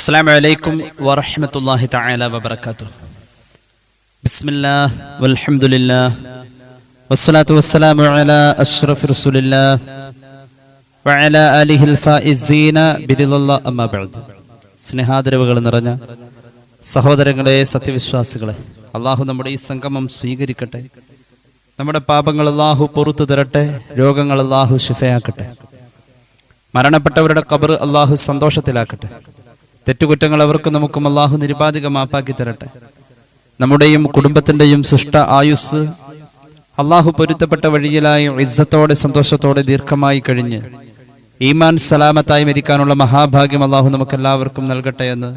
അസ്സലാമു അലൈക്കും വറഹ്മത്തുള്ളാഹി തആല വബറകാതുഹു. ബിസ്മില്ലാഹ് വൽഹംദുലില്ലാഹ് വസ്സലാത്തു വസ്സലാമു അലാ അഷ്റഫി റസൂലില്ലാഹ് വഅലാ ആലിഹിൽ ഫായിസീന ബിറിദല്ലാഹി അമ്മാ ബഅദ്. സ്നേഹാദരവുകൾ നിറഞ്ഞ സഹോദരങ്ങളെ, സത്യവിശ്വാസികളെ, അല്ലാഹു നമ്മുടെ ഈ സംഗമം സ്വീകരിക്കട്ടെ. നമ്മുടെ പാപങ്ങൾ അല്ലാഹു പുറത്തു തരട്ടെ. രോഗങ്ങൾ അല്ലാഹു ശിഫയാക്കട്ടെ. മരണപ്പെട്ടവരുടെ ഖബർ അല്ലാഹു സന്തോഷത്തിലാക്കട്ടെ. തെറ്റുകുറ്റങ്ങൾ അവർക്കും നമുക്കും അല്ലാഹു നിരുപാധിക മാപ്പാക്കി തരട്ടെ. നമ്മുടെയും കുടുംബത്തിൻ്റെയും സൃഷ്ട ആയുസ് അല്ലാഹു പൊരുത്തപ്പെട്ട വഴിയിലായി ഇസ്സത്തോടെ സന്തോഷത്തോടെ ദീർഘമായി കഴിഞ്ഞ് ഈമാൻ സലാമത്തായി മരിക്കാനുള്ള മഹാഭാഗ്യം അല്ലാഹു നമുക്കെല്ലാവർക്കും നൽകട്ടെ എന്ന്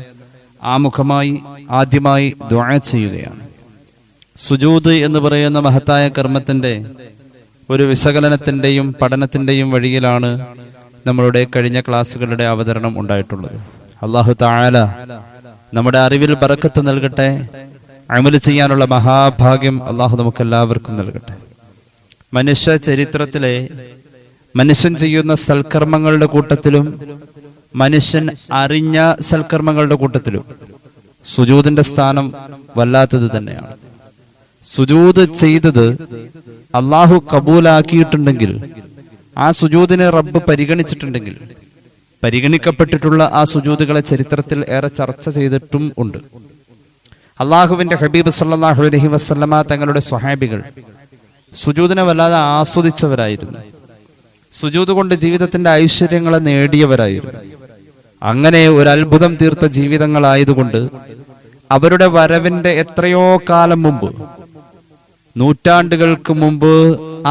ആമുഖമായി ആദ്യമായി ദുആ ചെയ്യുകയാണ്. സുജൂദ് എന്ന് പറയുന്ന മഹത്തായ കർമ്മത്തിൻ്റെ ഒരു വിശകലനത്തിൻ്റെയും പഠനത്തിൻ്റെയും വഴിയിലാണ് നമ്മളുടെ കഴിഞ്ഞ ക്ലാസ്സുകളുടെ അവതരണം ഉണ്ടായിട്ടുള്ളത്. അല്ലാഹു തആല നമ്മുടെ അറിവിൽ ബറക്കത്ത് നൽകട്ടെ. അമൽ ചെയ്യാനുള്ള മഹാഭാഗ്യം അല്ലാഹു നമുക്കെല്ലാവർക്കും നൽകട്ടെ. മനുഷ്യ ചരിത്രത്തിലെ മനുഷ്യൻ ചെയ്യുന്ന സൽക്കർമ്മങ്ങളുടെ കൂട്ടത്തിലും മനുഷ്യൻ അറിഞ്ഞ സൽക്കർമ്മങ്ങളുടെ കൂട്ടത്തിലും സുജൂദിന്റെ സ്ഥാനം വല്ലാത്തത് തന്നെയാണ്. സുജൂദ് ചെയ്തത് അല്ലാഹു കബൂലാക്കിയിട്ടുണ്ടെങ്കിൽ, ആ സുജൂദിനെ റബ്ബ് പരിഗണിച്ചിട്ടുണ്ടെങ്കിൽ, പരിഗണിക്കപ്പെട്ടിട്ടുള്ള ആ സുജൂദുകളെ ചരിത്രത്തിൽ ഏറെ ചർച്ച ചെയ്തിട്ടും ഉണ്ട്. അള്ളാഹുവിന്റെ ഹബീബ് സല്ലല്ലാഹു അലൈഹി വസല്ലമ തങ്ങളുടെ സ്വഹാബികൾ സുജൂദിനെ വല്ലാതെ ആസ്വദിച്ചവരായിരുന്നു. സുജൂദ് കൊണ്ട് ജീവിതത്തിന്റെ ഐശ്വര്യങ്ങളെ നേടിയവരായിരുന്നു. അങ്ങനെ ഒരു അത്ഭുതം തീർത്ത ജീവിതങ്ങളായതുകൊണ്ട് അവരുടെ വരവിന്റെ എത്രയോ കാലം മുമ്പ്, നൂറ്റാണ്ടുകൾക്ക് മുമ്പ്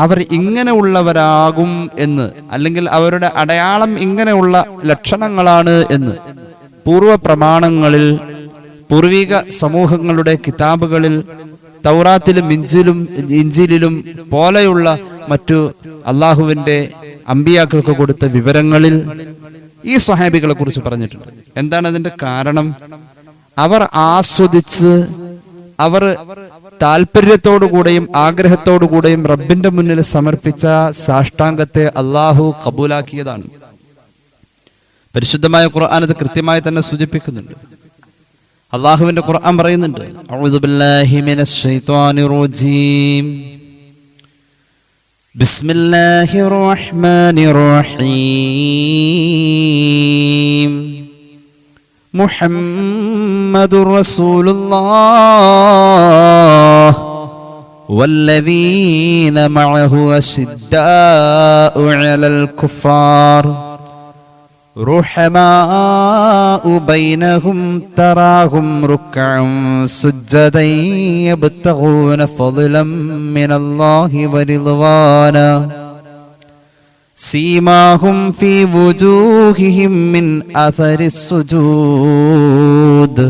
അവർ ഇങ്ങനെ ഉള്ളവരാകും എന്ന്, അല്ലെങ്കിൽ അവരുടെ അടയാളം ഇങ്ങനെയുള്ള ലക്ഷണങ്ങളാണ് എന്ന് പൂർവ പ്രമാണങ്ങളിൽ, പൂർവിക സമൂഹങ്ങളുടെ കിതാബുകളിൽ, തൗറാത്തിലും ഇഞ്ചീലിലും പോലെയുള്ള മറ്റു അള്ളാഹുവിന്റെ അമ്പിയാക്കൾക്ക് കൊടുത്ത വിവരങ്ങളിൽ ഈ സ്വഹാബികളെ കുറിച്ച് പറഞ്ഞിട്ടുണ്ട്. എന്താണ് അതിന്റെ കാരണം? അവർ ആസ്വദിച്ച്, അവർ താല്പര്യത്തോടുകൂടെയും ആഗ്രഹത്തോടുകൂടെയും റബ്ബിന്റെ മുന്നിൽ സമർപ്പിച്ച സാഷ്ടാംഗത്തെ അല്ലാഹു കബൂലാക്കിയതാണ്. പരിശുദ്ധമായ ഖുർആൻ അത് കൃത്യമായി തന്നെ സൂചിപ്പിക്കുന്നുണ്ട്. അല്ലാഹുവിന്റെ ഖുർആൻ പറയുന്നുണ്ട്, അഊദു ബില്ലാഹി മിനശ് ശൈത്വാനിർ റജീം, ബിസ്മില്ലാഹിർ റഹ്മാനിർ റഹീം, മുഹമ്മദുർ റസൂലുള്ളാഹ് വല്ലദീന മഅഹു അശ്ദാഉ അലൽ കുഫാർ റുഹമാഉ ബൈനഹും തറാഹും റുക്അൻ സുജ്ജദൻ യബ്തഗൂന ഫളലൻ മിനല്ലാഹി വറിദ്വാന സീമാഹും ഫീ വുജൂഹിഹിം മിൻ അഥരിസ് സുജൂദ്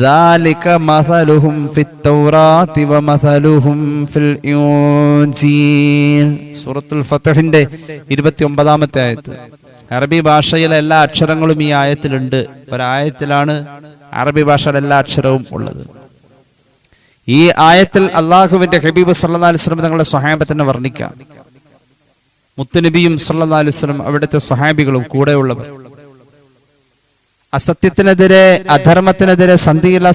ذلك مثلهم في التوراة ومثلهم في الإنجيل. സൂറത്തുൽ ഫത്ഹിന്റെ 29-ാമത്തെ ആയത്ത്. അറബി ഭാഷയിലെ എല്ലാ അക്ഷരങ്ങളും ഈ ആയത്തിലുണ്ട്. ഒരായത്തിലാണ് അറബി ഭാഷയുടെ എല്ലാ അക്ഷരവും ഉള്ളത്. ഈ ആയത്തിൽ അല്ലാഹുവിന്റെ ഹബീബ് സല്ലല്ലാഹു അലൈഹി വസല്ലം തങ്ങളുടെ സ്വഹാബത്തിനെ വർണ്ണിക്കാം. മുത്തുനബിയും സല്ലല്ലാഹു അലൈഹി വസല്ലം, അവിടുത്തെ സ്വഹാബികളും കൂടെയുള്ളവർ അസത്യത്തിനെതിരെ, അധർമ്മത്തിനെതിരെ സന്ധിയില്ലാ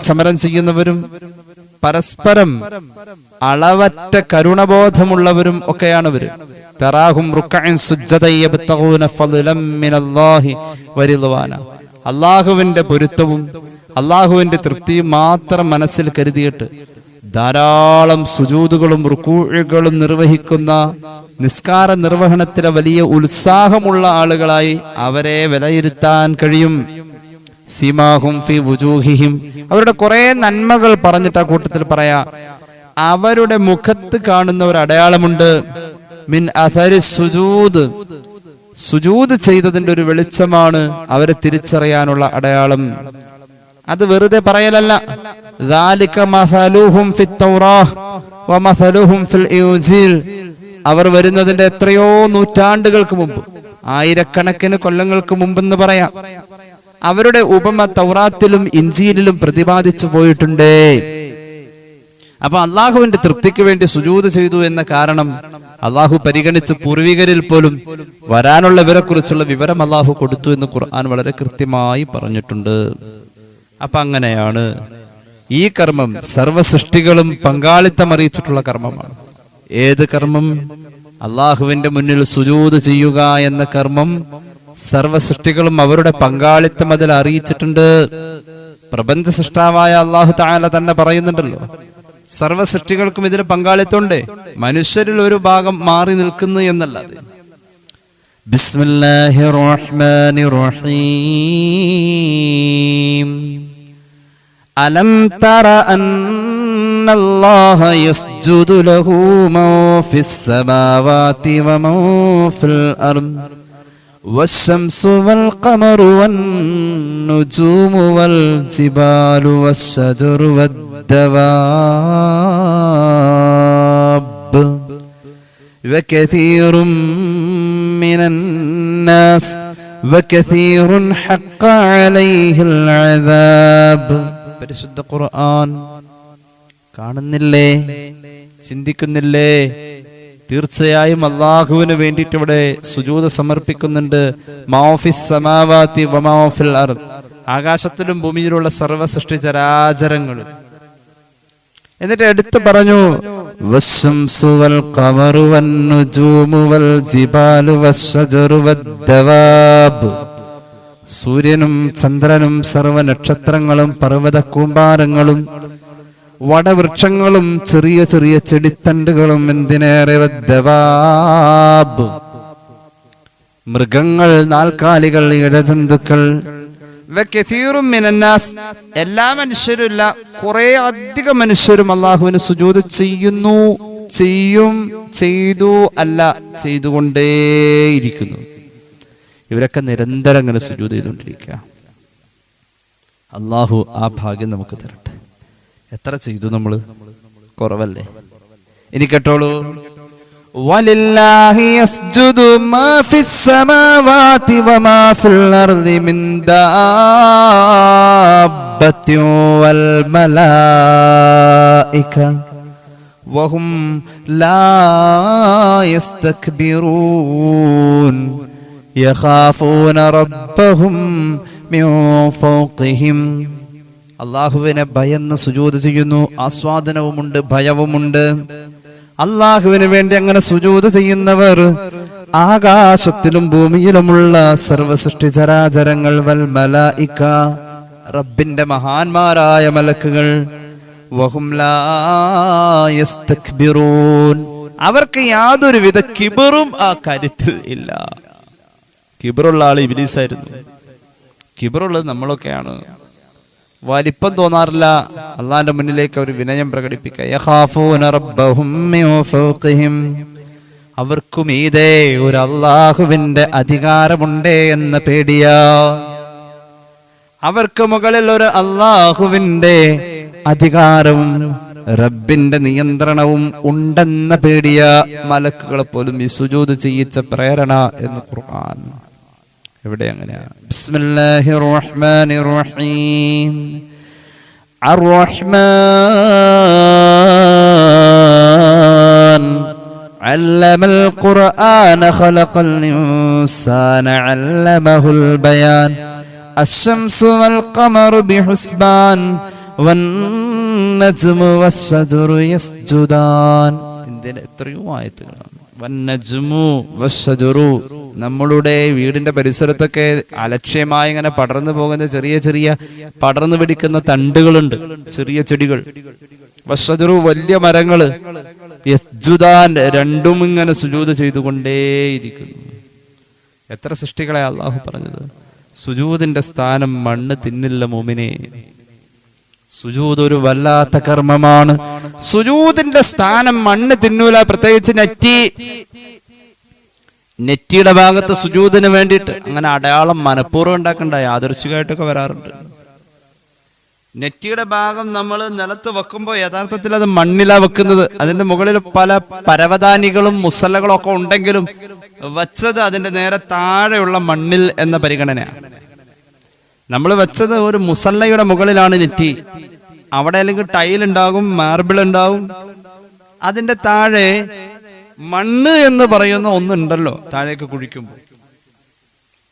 സമരം ചെയ്യുന്നവരും പരസ്പരം അളവറ്റ കരുണബോധമുള്ളവരും ഒക്കെയാണവർ. തറാഹും റുക്അൻ സുജ്ജദൻ യബ്തഗൂന ഫളലൻ മിനല്ലാഹി വറിദ്വാന. അല്ലാഹുവിന്റെ പൊരുത്തവും അല്ലാഹുവിന്റെ തൃപ്തിയും മാത്രം മനസ്സിൽ കരുതിയിട്ട് ധാരാളം സുജൂദുകളും റുകൂഉകളും നിർവഹിക്കുന്ന നിസ്കാര നിർവഹണത്തിലെ വലിയ ഉത്സാഹമുള്ള ആളുകളായി അവരെ വിലയിരുത്താൻ കഴിയും. സീമാഹും ഫീ വുജൂഹിഹിം, അവരുടെ കുറെ നന്മകൾ പറഞ്ഞിട്ട് ആ കൂട്ടത്തിൽ പറയാ, അവരുടെ മുഖത്ത് കാണുന്ന ഒരു അടയാളമുണ്ട്. മിൻ അഥരിസ് സുജൂദ്, സുജൂദ് ചെയ്തതിന്റെ ഒരു വെളിച്ചമാണ് അവരെ തിരിച്ചറിയാനുള്ള അടയാളം. അത് വെറുതെ പറയലല്ല. ذلك مثلهم في التوراة ومثلهم في الإنجيل. അവർ വരുന്നതിന്റെ എത്രയോ നൂറ്റാണ്ടുകൾക്ക് മുമ്പ്, ആയിരക്കണക്കിന് കൊല്ലങ്ങൾക്ക് മുമ്പെന്ന് പറയാം. അവരുടെ ഉപമ തൗറാത്തിലും ഇഞ്ചീലിലും പ്രതിപാദിച്ചു പോയിട്ടുണ്ട്. അപ്പൊ അള്ളാഹുവിന്റെ തൃപ്തിക്ക് വേണ്ടി സുജൂദ് ചെയ്തു എന്ന കാരണം അള്ളാഹു പരിഗണിച്ച് പൂർവികരിൽ പോലും വരാനുള്ളവരെ കുറിച്ചുള്ള വിവരം അള്ളാഹു കൊടുത്തു എന്ന് ഖുർആൻ വളരെ കൃത്യമായി പറഞ്ഞിട്ടുണ്ട്. അപ്പൊ അങ്ങനെയാണ് ഈ കർമ്മം സർവ്വ സൃഷ്ടികളും പങ്കാളിത്തം അറിയിച്ചിട്ടുള്ള കർമ്മമാണ്. ഏത് കർമ്മം? അള്ളാഹുവിന്റെ മുന്നിൽ സുജൂദ് ചെയ്യുക എന്ന കർമ്മം സർവ്വ സൃഷ്ടികളും അവരുടെ പങ്കാളിത്തം അതിൽ അറിയിച്ചിട്ടുണ്ട്. പ്രപഞ്ച സൃഷ്ടാവായ അള്ളാഹു തആല തന്നെ പറയുന്നുണ്ടല്ലോ, സർവ്വ സൃഷ്ടികൾക്കും ഇതിൽ പങ്കാളിത്തമുണ്ട്, മനുഷ്യരിൽ ഒരു ഭാഗം മാറി നിൽക്കുന്നു എന്നല്ലാതെ. ബിസ്മില്ലാഹിർ റഹ്മാനിർ റഹീം. അലം തറ അന്നല്ലാഹ യസ്ജുദു ലഹു മൻ ഫിസ് സമാവാതി വമൻ ഫിൽ അർദ് വശംസു വൽ ഖമറു വൻ നുജൂമു വൽ ജിബാലു വശജറു വദ്ദവാബ് വകസീറും മിനന്നാസ് വകസീറുൻ ഹഖ്ഖ അലൈഹിൽ അദാബ്. പരിശുദ്ധ ഖുർആൻ കാണുന്നില്ലേ? ചിന്തിക്കുന്നില്ലേ? തീർച്ചയായും അള്ളാഹുവിന് വേണ്ടിയിട്ട് ഇവിടെ സുജൂദ് സമർപ്പിക്കുന്നുണ്ട്. മാഫിസ് സമാവാതി വമാഫിൽ അർദ്, ആകാശത്തിലും ഭൂമിയിലുള്ള സർവ്വ സൃഷ്ടി ചരാചരങ്ങളും. എന്നിട്ട് എടുത്തു പറഞ്ഞു, വശംസു വൽ ഖമറു വൻ നുജൂമു വൽ ജിബാലു വശജറു വദ്ദവാബ്. സൂര്യനും ചന്ദ്രനും സർവ്വ നക്ഷത്രങ്ങളും പർവ്വത കൂമ്പാരങ്ങളും വടവൃക്ഷങ്ങളും ചെറിയ ചെറിയ ചെടിത്തണ്ടുകളും എന്തിനേറെ വദ്ദവാബ്, മൃഗങ്ങൾ, നാൽക്കാലികൾ, ഇഴജന്തുക്കൾ. വകസീറും മിനന്നാസ്, എല്ലാ മനുഷ്യരുമില്ല, കുറെ അധികം മനുഷ്യരും അള്ളാഹുവിന് സുജൂദ് ചെയ്യുന്നു, ചെയ്യും, ചെയ്തു, അല്ല ചെയ്തുകൊണ്ടേയിരിക്കുന്നു. ഇവരൊക്കെ നിരന്തരം അങ്ങനെ സുജൂദ് ചെയ്തുകൊണ്ടിരിക്കുക. അള്ളാഹു ആ ഭാഗ്യം നമുക്ക് തരട്ടെ. എത്ര ചെയ്തു നമ്മള്? കുറവല്ലേ? ഇനി കേട്ടോളൂ, വലില്ലാഹി യസ്ജുദു മാ ഫിസ് സമാവാതി വമാ ഫിൽ അർദി മിൻ ദാബത്തി വൽ മലായിക വഹും ലാ യസ്തക്ബിറൂൻ യഖാഫൂന റബ്ബഹും മിൻ ഫൗഖിഹിം. അള്ളാഹുവിനെ ഭയന്ന് സുജൂദ് ചെയ്യുന്നു. ആസ്വാദനവുമുണ്ട്, ഭയവുമുണ്ട്. അള്ളാഹുവിന് വേണ്ടി അങ്ങനെ സുജൂദ് ചെയ്യുന്നവർ ആകാശത്തിലും ഭൂമിയിലുമുള്ള സർവസൃഷ്ടി ചരാചരങ്ങൾ, വൽ മലായിക, റബ്ബിന്റെ മഹാന്മാരായ മലക്കുകൾ, വഹും ലാ യസ്തക്ബിറൂൻ, അവർക്ക് യാതൊരുവിധ കിബറും ആ കാര്യത്തിൽ ഇല്ല. കിബറുള്ള ആൾ ഇബ്ലീസായിരുന്നു. കിബറുള്ളത് നമ്മളൊക്കെയാണ്. വലിപ്പം തോന്നാറില്ല. അള്ളാന്റെ മുന്നിലേക്ക് അവർ വിനയം പ്രകടിപ്പിക്കുക. യഖാഫൂന റബ്ബഹും മിൻ ഫൗഖിഹിം, അവർക്കും ഇതേ ഒരു അള്ളാഹുവിന്റെ അധികാരമുണ്ട് എന്ന പേടിയാ. അവർക്ക് മുകളിൽ ഒരു അള്ളാഹുവിന്റെ അധികാരവും റബ്ബിന്റെ നിയന്ത്രണവും ഉണ്ടെന്ന പേടിയ മലക്കുകളെ പോലും ഈ സുജൂദ് ചെയ്യിച്ച പ്രേരണ എന്ന് ഖുർആൻ. എവിടെ അങ്ങനെയാ? ബിസ്മില്ലാഹിർ റഹ്മാനിർ റഹീം. അർ-റഹ്മാൻ അല്ലമൽ ഖുർആന ഖലഖൽ ഇൻസാന അല്ലമഹുൽ ബയാൻ അശ്ശംസു വൽ ഖമറു ബിഹുസ്ബാൻ വന്നജ്മു വശ്ശജറു യസ്ജുദാൻ. ഇതിന്റെ എത്രയോ ആയത്തുകളാണ്. വന്നജ്മു വശ്ശജറു, നമ്മളുടെ വീടിന്റെ പരിസരത്തൊക്കെ അലക്ഷ്യമായി ഇങ്ങനെ പടർന്നു പോകുന്ന ചെറിയ ചെറിയ പടർന്നു പിടിക്കുന്ന തണ്ടുകളുണ്ട്, ചെറിയ ചെടികൾ. വശ്ശജറു, വലിയ മരങ്ങള്. യസ്ജുദാൻ, രണ്ടും ഇങ്ങനെ സുജൂദ് ചെയ്തുകൊണ്ടേയിരിക്കുന്നു. എത്ര സൃഷ്ടികളെ അള്ളാഹു പറഞ്ഞത്. സുജൂദിന്റെ സ്ഥാനം മണ്ണ് തിന്നില്ല മോമിനെ. സുജൂദ് ഒരു വല്ലാത്ത കർമ്മമാണ്. സുജൂദിന്റെ സ്ഥാനം മണ്ണ് തിന്നൂല. പ്രത്യേകിച്ച് നെറ്റിയുടെ ഭാഗത്ത് സുജൂദിന് വേണ്ടിയിട്ട് അങ്ങനെ അടയാളം മനഃപൂർവ്വം ഉണ്ടാക്കണ്ട, യാദൃശ്ചികമായിട്ടൊക്കെ വരാറുണ്ട്. നെറ്റിയുടെ ഭാഗം നമ്മൾ നിലത്ത് വെക്കുമ്പോൾ യഥാർത്ഥത്തിൽ അത് മണ്ണിലാ വെക്കുന്നത്. അതിന്റെ മുകളിൽ പല പരവതാനികളും മുസല്ലകളും ഒക്കെ ഉണ്ടെങ്കിലും വെച്ചത് അതിന്റെ നേരെ താഴെയുള്ള മണ്ണിൽ എന്ന പരിഗണനയാണ്. നമ്മൾ വെച്ചത് ഒരു മുസല്ലയുടെ മുകളിലാണ് നെറ്റി. അവിടെ അല്ലെങ്കിൽ ടൈൽ ഉണ്ടാകും, മാർബിൾ ഉണ്ടാവും, അതിന്റെ താഴെ മണ്ണ് എന്ന് പറയുന്ന ഒന്നുണ്ടല്ലോ താഴേക്ക് കുഴിക്കുമ്പോൾ.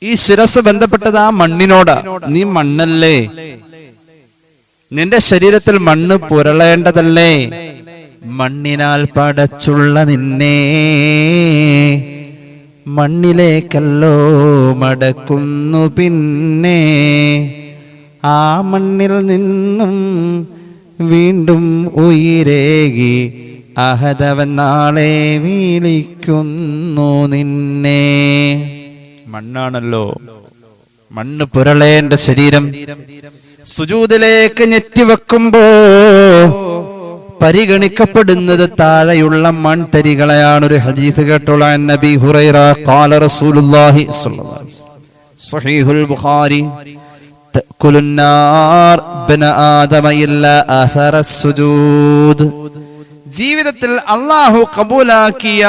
ഈ ശിരസ് ബന്ധപ്പെട്ടത് ആ മണ്ണിനോടാ. നീ മണ്ണല്ലേ, നിന്റെ ശരീരത്തിൽ മണ്ണ് പുരളേണ്ടതല്ലേ? മണ്ണിനാൽ പടച്ചുള്ള നിന്നെ മണ്ണിലേക്കല്ലോ മടക്കുന്നു പിന്നെ. ആ മണ്ണിൽ നിന്നും വീണ്ടും ഉയിരേകി അഹദവൻ നാളെ വിളിക്കുന്നു നിന്നെ. മണ്ണാണല്ലോ, മണ്ണ് പുരളേണ്ട ശരീരം സുജൂദിലേക്ക് ഞെറ്റിവെക്കുമ്പോ പരിഗണിക്കപ്പെടുന്നത് താഴെയുള്ള മൺതരികളെയാണ്. ഒരു ഹദീസ് കേട്ടോളാൻ. നബി ഹുറൈറ ഖാല റസൂലുള്ളാഹി സ്വല്ലല്ലാഹു അലൈഹി വസല്ലം സ്വഹീഹുൽ ബുഖാരി തഅകുലുൻ നാർ ബന ആദമ ഇല്ലാ അഥറസ് സുജൂദ്. ജീവിതത്തിൽ അല്ലാഹു കബൂലാക്കിയ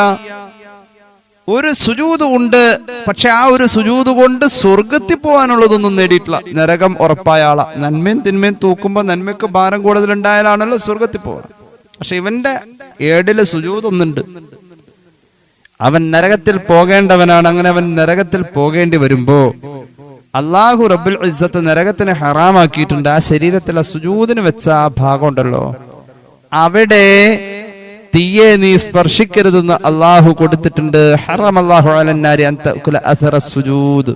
ഒരു സുജൂദ് ഉണ്ട്, പക്ഷെ ആ ഒരു സുജൂദ് കൊണ്ട് സ്വർഗത്തിൽ പോകാനുള്ളതൊന്നും നേടിയിട്ടില്ല. നരകം ഉറപ്പായ ആളാ. നന്മയും തിന്മയും തൂക്കുമ്പോ നന്മയ്ക്ക് ഭാരം കൂടുതലുണ്ടായാലാണല്ലോ സ്വർഗത്തിൽ പോവാ. പക്ഷെ ഇവന്റെ ഏടില് സുജൂദ് ഒന്നുണ്ട്, അവൻ നരകത്തിൽ പോകേണ്ടവനാണ്. അങ്ങനെ അവൻ നരകത്തിൽ പോകേണ്ടി വരുമ്പോ അല്ലാഹു റബ്ബുൽ ഇസ്സത്ത് നരകത്തിനെ ഹറാമാക്കിയിട്ടുണ്ട്. ആ ശരീരത്തിലെ സുജൂദിന് വെച്ച ആ ഭാഗം ഉണ്ടല്ലോ, അവിടെ തീയെ നീ സ്പർശിക്കരുതെന്ന് അല്ലാഹു കൊടുത്തിട്ടുണ്ട്. ഹറം അല്ലാഹു അലന്നാരി അൻ തഅകുല അഥറ സുജൂദ്.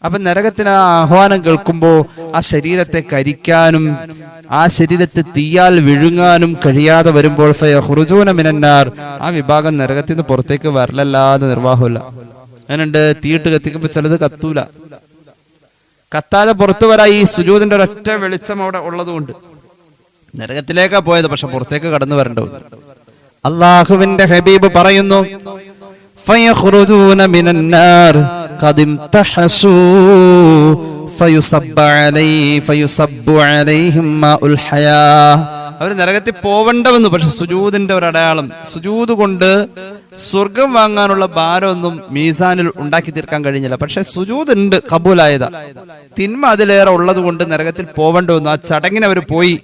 അപ്പൊ നരകത്തിന് ആ ആഹ്വാനം കേൾക്കുമ്പോ ആ ശരീരത്തെ കരിക്കാനും ആ ശരീരത്തെ തീയാൽ വിഴുങ്ങാനും കഴിയാതെ വരുമ്പോൾ ഫയഖ്റുജൂന മിനന്നാർ, ആ വിഭാഗം നരകത്തിൽ നിന്ന് പുറത്തേക്ക് വരലല്ലാതെ നിർവാഹമില്ല. അങ്ങനെയുണ്ട്, തീയിട്ട് കത്തിക്കുമ്പോ ചിലത് കത്തൂല, കത്താതെ പുറത്തു വരാ ഈ സുജൂദിന്റെ ഒരൊറ്റ വെളിച്ചം അവിടെ ഉള്ളതുകൊണ്ട്. നരകത്തിലേക്കാ പോയത്, പക്ഷെ പുറത്തേക്ക് കടന്നു വരേണ്ടത്. അല്ലാഹുവിന്റെ ഹബീബ് പറയുന്നു, ഫയഖ്റുജൂന മിനന്നാർ ഖദിം തഹസൂ ഫയുസബ്ബു അലൈഹിം മാഉൽ ഹയാ. അവർ നരകത്തിൽ പോവണ്ടവെന്ന്, പക്ഷെ സുജൂദിന്റെ ഒരു അടയാളം. സുജൂദ് കൊണ്ട് സ്വർഗം വാങ്ങാനുള്ള ഭാരമൊന്നും മീസാനിൽ ഉണ്ടാക്കി തീർക്കാൻ കഴിഞ്ഞില്ല. പക്ഷെ സുജൂദ് ഉണ്ട്, കബൂലായതാ. തിന്മ അതിലേറെ ഉള്ളത് കൊണ്ട് നരകത്തിൽ പോവണ്ടവെന്ന്. ആ ചടങ്ങിന് അവർ പോയി.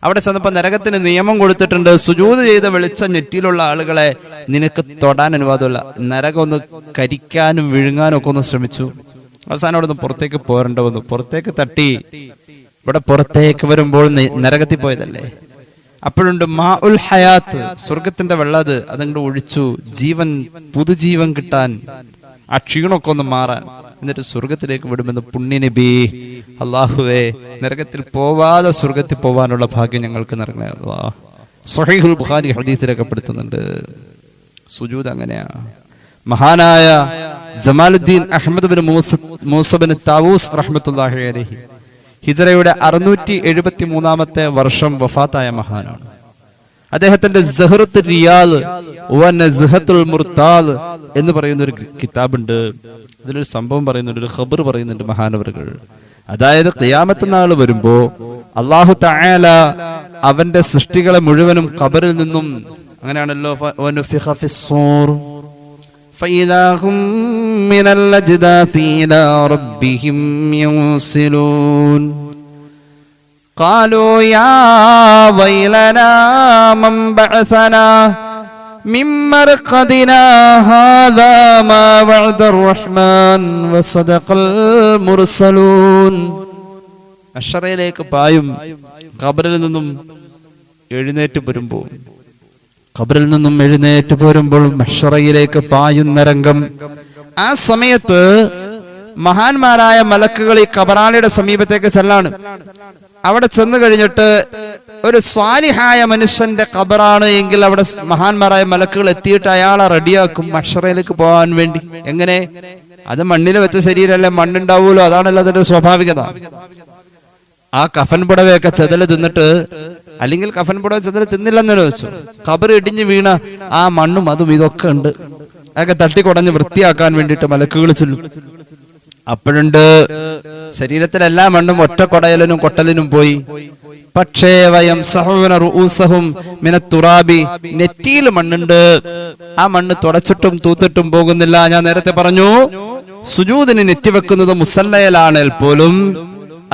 അവിടെ ചെന്നപ്പോ നരകത്തിന് നിയമം കൊടുത്തിട്ടുണ്ട്, സുജൂദ് ചെയ്ത വെളിച്ചം നെറ്റിയിലുള്ള ആളുകളെ നിനക്ക് തൊടാൻ അനുവാദമില്ല. നരകം ഒന്ന് കരിക്കാനും വിഴുങ്ങാനും ഒക്കെ ഒന്ന് ശ്രമിച്ചു. അവസാനം അവിടെ നിന്ന് പുറത്തേക്ക് പോരേണ്ട വന്നു. പുറത്തേക്ക് തട്ടി. ഇവിടെ പുറത്തേക്ക് വരുമ്പോൾ നരകത്തിൽ പോയതല്ലേ. അപ്പോഴുണ്ട് മാ ഉൽ ഹയാത്ത്, സ്വർഗത്തിന്റെ വെള്ളം. അതങ്ങോട്ട് ഒഴിച്ചു, ജീവൻ, പുതുജീവൻ കിട്ടാൻ, ആ ക്ഷീണമൊക്കെ ഒന്ന് മാറാൻ. എന്നിട്ട് സ്വർഗത്തിലേക്ക് വിടുമെന്ന് പുണ്യനബി. അല്ലാഹുവേ, നരകത്തിൽ പോവാതെ സ്വർഗത്തിൽ പോവാനുള്ള ഭാഗ്യം ഞങ്ങൾക്ക് നൽകണേ അല്ലാഹ്. സ്വഹീഹുൽ ബുഖാരി ഹദീസ് രേഖപ്പെടുത്തുന്നുണ്ട്. സുജൂദ് അങ്ങനെയാ. മഹാനായ Jamaluddin Ahmad bin Musa bin Tawus റഹ്മത്തുള്ളാഹി അലൈഹി ഹിജ്റയുടെ 673 വർഷം വഫാത്തായ മഹാനാണ്. അദ്ദേഹത്തിന്റെ സഹ്റത്തുർ റിയാദ് വ നസ്ഹത്തുൽ മുർതാദ് എന്ന് പറയുന്ന ഒരു കിതാബുണ്ട്. അതിലൊരു സംഭവം പറയുന്നുണ്ട്, ഒരു ഖബർ പറയുന്നുണ്ട് മഹാനവറുകൾ. അതായത് ഖിയാമത്ത് നാൾ വരുമ്പോ അല്ലാഹു തആല അവന്റെ സൃഷ്ടികളെ മുഴുവനും ഖബറിൽ നിന്നും, അങ്ങനെയാണല്ലോ, വനുഫിഖ ഫിസ്സൂർ ഫഇദാ ഹും മിനൽ അജ്ദാഥി ഇലാ റബ്ബിഹിം യൻസിലൂൻ ഖാലൂ യാ വൈലനാ മൻ ബഅസനാ മിൻ മർഖദിനാ ഹാദാ മാ വഅദർ റഹ്മാൻ വസദഖൽ മുർസലൂൻ. അശ്റയിലേക്ക് പായും. ഖബറിൽ നിന്നും എഴുന്നേറ്റ് പോരുമ്പോൾ മഹ്ശറയിലേക്ക് പായുന്ന രംഗം. ആ സമയത്ത് മഹാന്മാരായ മലക്കുകൾ ഈ ഖബറാളിയുടെ സമീപത്തേക്ക് ചെല്ലാണ്. അവിടെ ചെന്ന് കഴിഞ്ഞിട്ട് ഒരു സ്വാലിഹായ മനുഷ്യന്റെ ഖബറാണ് എങ്കിൽ അവിടെ മഹാന്മാരായ മലക്കുകൾ എത്തിയിട്ട് അയാളെ റെഡിയാക്കും മഹ്ശറയിലേക്ക് പോകാൻ വേണ്ടി. എങ്ങനെ? അത് മണ്ണിൽ വെച്ച ശരീരമല്ലേ, മണ്ണുണ്ടാവുമല്ലോ, അതാണല്ലോ അതിന്റെ സ്വാഭാവികത. ആ കഫൻ പുടവയൊക്കെ ചെതല് തിന്നിട്ട്, അല്ലെങ്കിൽ കഫൻ പുടവ ചെതല് തിന്നില്ലെന്നല്ലോ വെച്ചു, ഖബർ ഇടിഞ്ഞു വീണ ആ മണ്ണും അതും ഇതൊക്കെ ഉണ്ട്. അതൊക്കെ തട്ടിക്കുടഞ്ഞ് വൃത്തിയാക്കാൻ വേണ്ടിയിട്ട് മലക്കുകൾ ചെല്ലും. അപ്പോഴുണ്ട് ശരീരത്തിലെല്ലാ മണ്ണും ഒറ്റ കൊടയലിനും കൊട്ടലിനും പോയി. പക്ഷേ നെറ്റിയിൽ മണ്ണുണ്ട്. ആ മണ്ണ് തുടച്ചിട്ടും തൂത്തിട്ടും പോകുന്നില്ല. ഞാൻ നേരത്തെ പറഞ്ഞു, സുജൂദിന് നെറ്റി വെക്കുന്നത് മുസല്ലയിലാണെങ്കിൽ പോലും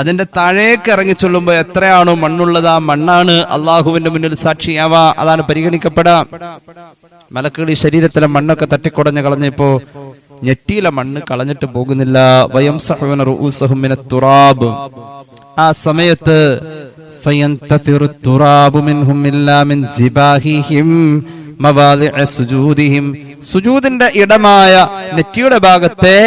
അതിന്റെ താഴേക്ക് ഇറങ്ങി ചൊല്ലുമ്പോൾ എത്രയാണോ മണ്ണുള്ളത് ആ മണ്ണാണ് അള്ളാഹുവിന്റെ മുന്നിൽ സാക്ഷിയാവാ, അതാണ് പരിഗണിക്കപ്പെടാ. മലക്കുകൾ ഈ ശരീരത്തിലെ മണ്ണൊക്കെ തട്ടിക്കുടഞ്ഞ് കളഞ്ഞപ്പോ ഞെട്ടിയിലെ മണ്ണ് കളഞ്ഞിട്ട് പോകുന്നില്ല. വയംസഹൂന റൂസഹും മിനത് തുറാബ്, ആ സമയത്ത് ഫയന്തതിറു തുറാബു മിൻഹും ഇല്ലാ മിൻ ജിബാഹിഹിം മവാദിഅ സുജൂദിഹിം, സുജൂദിന്റെ ഇടമായ നെറ്റിയുടെ ഭാഗത്തെ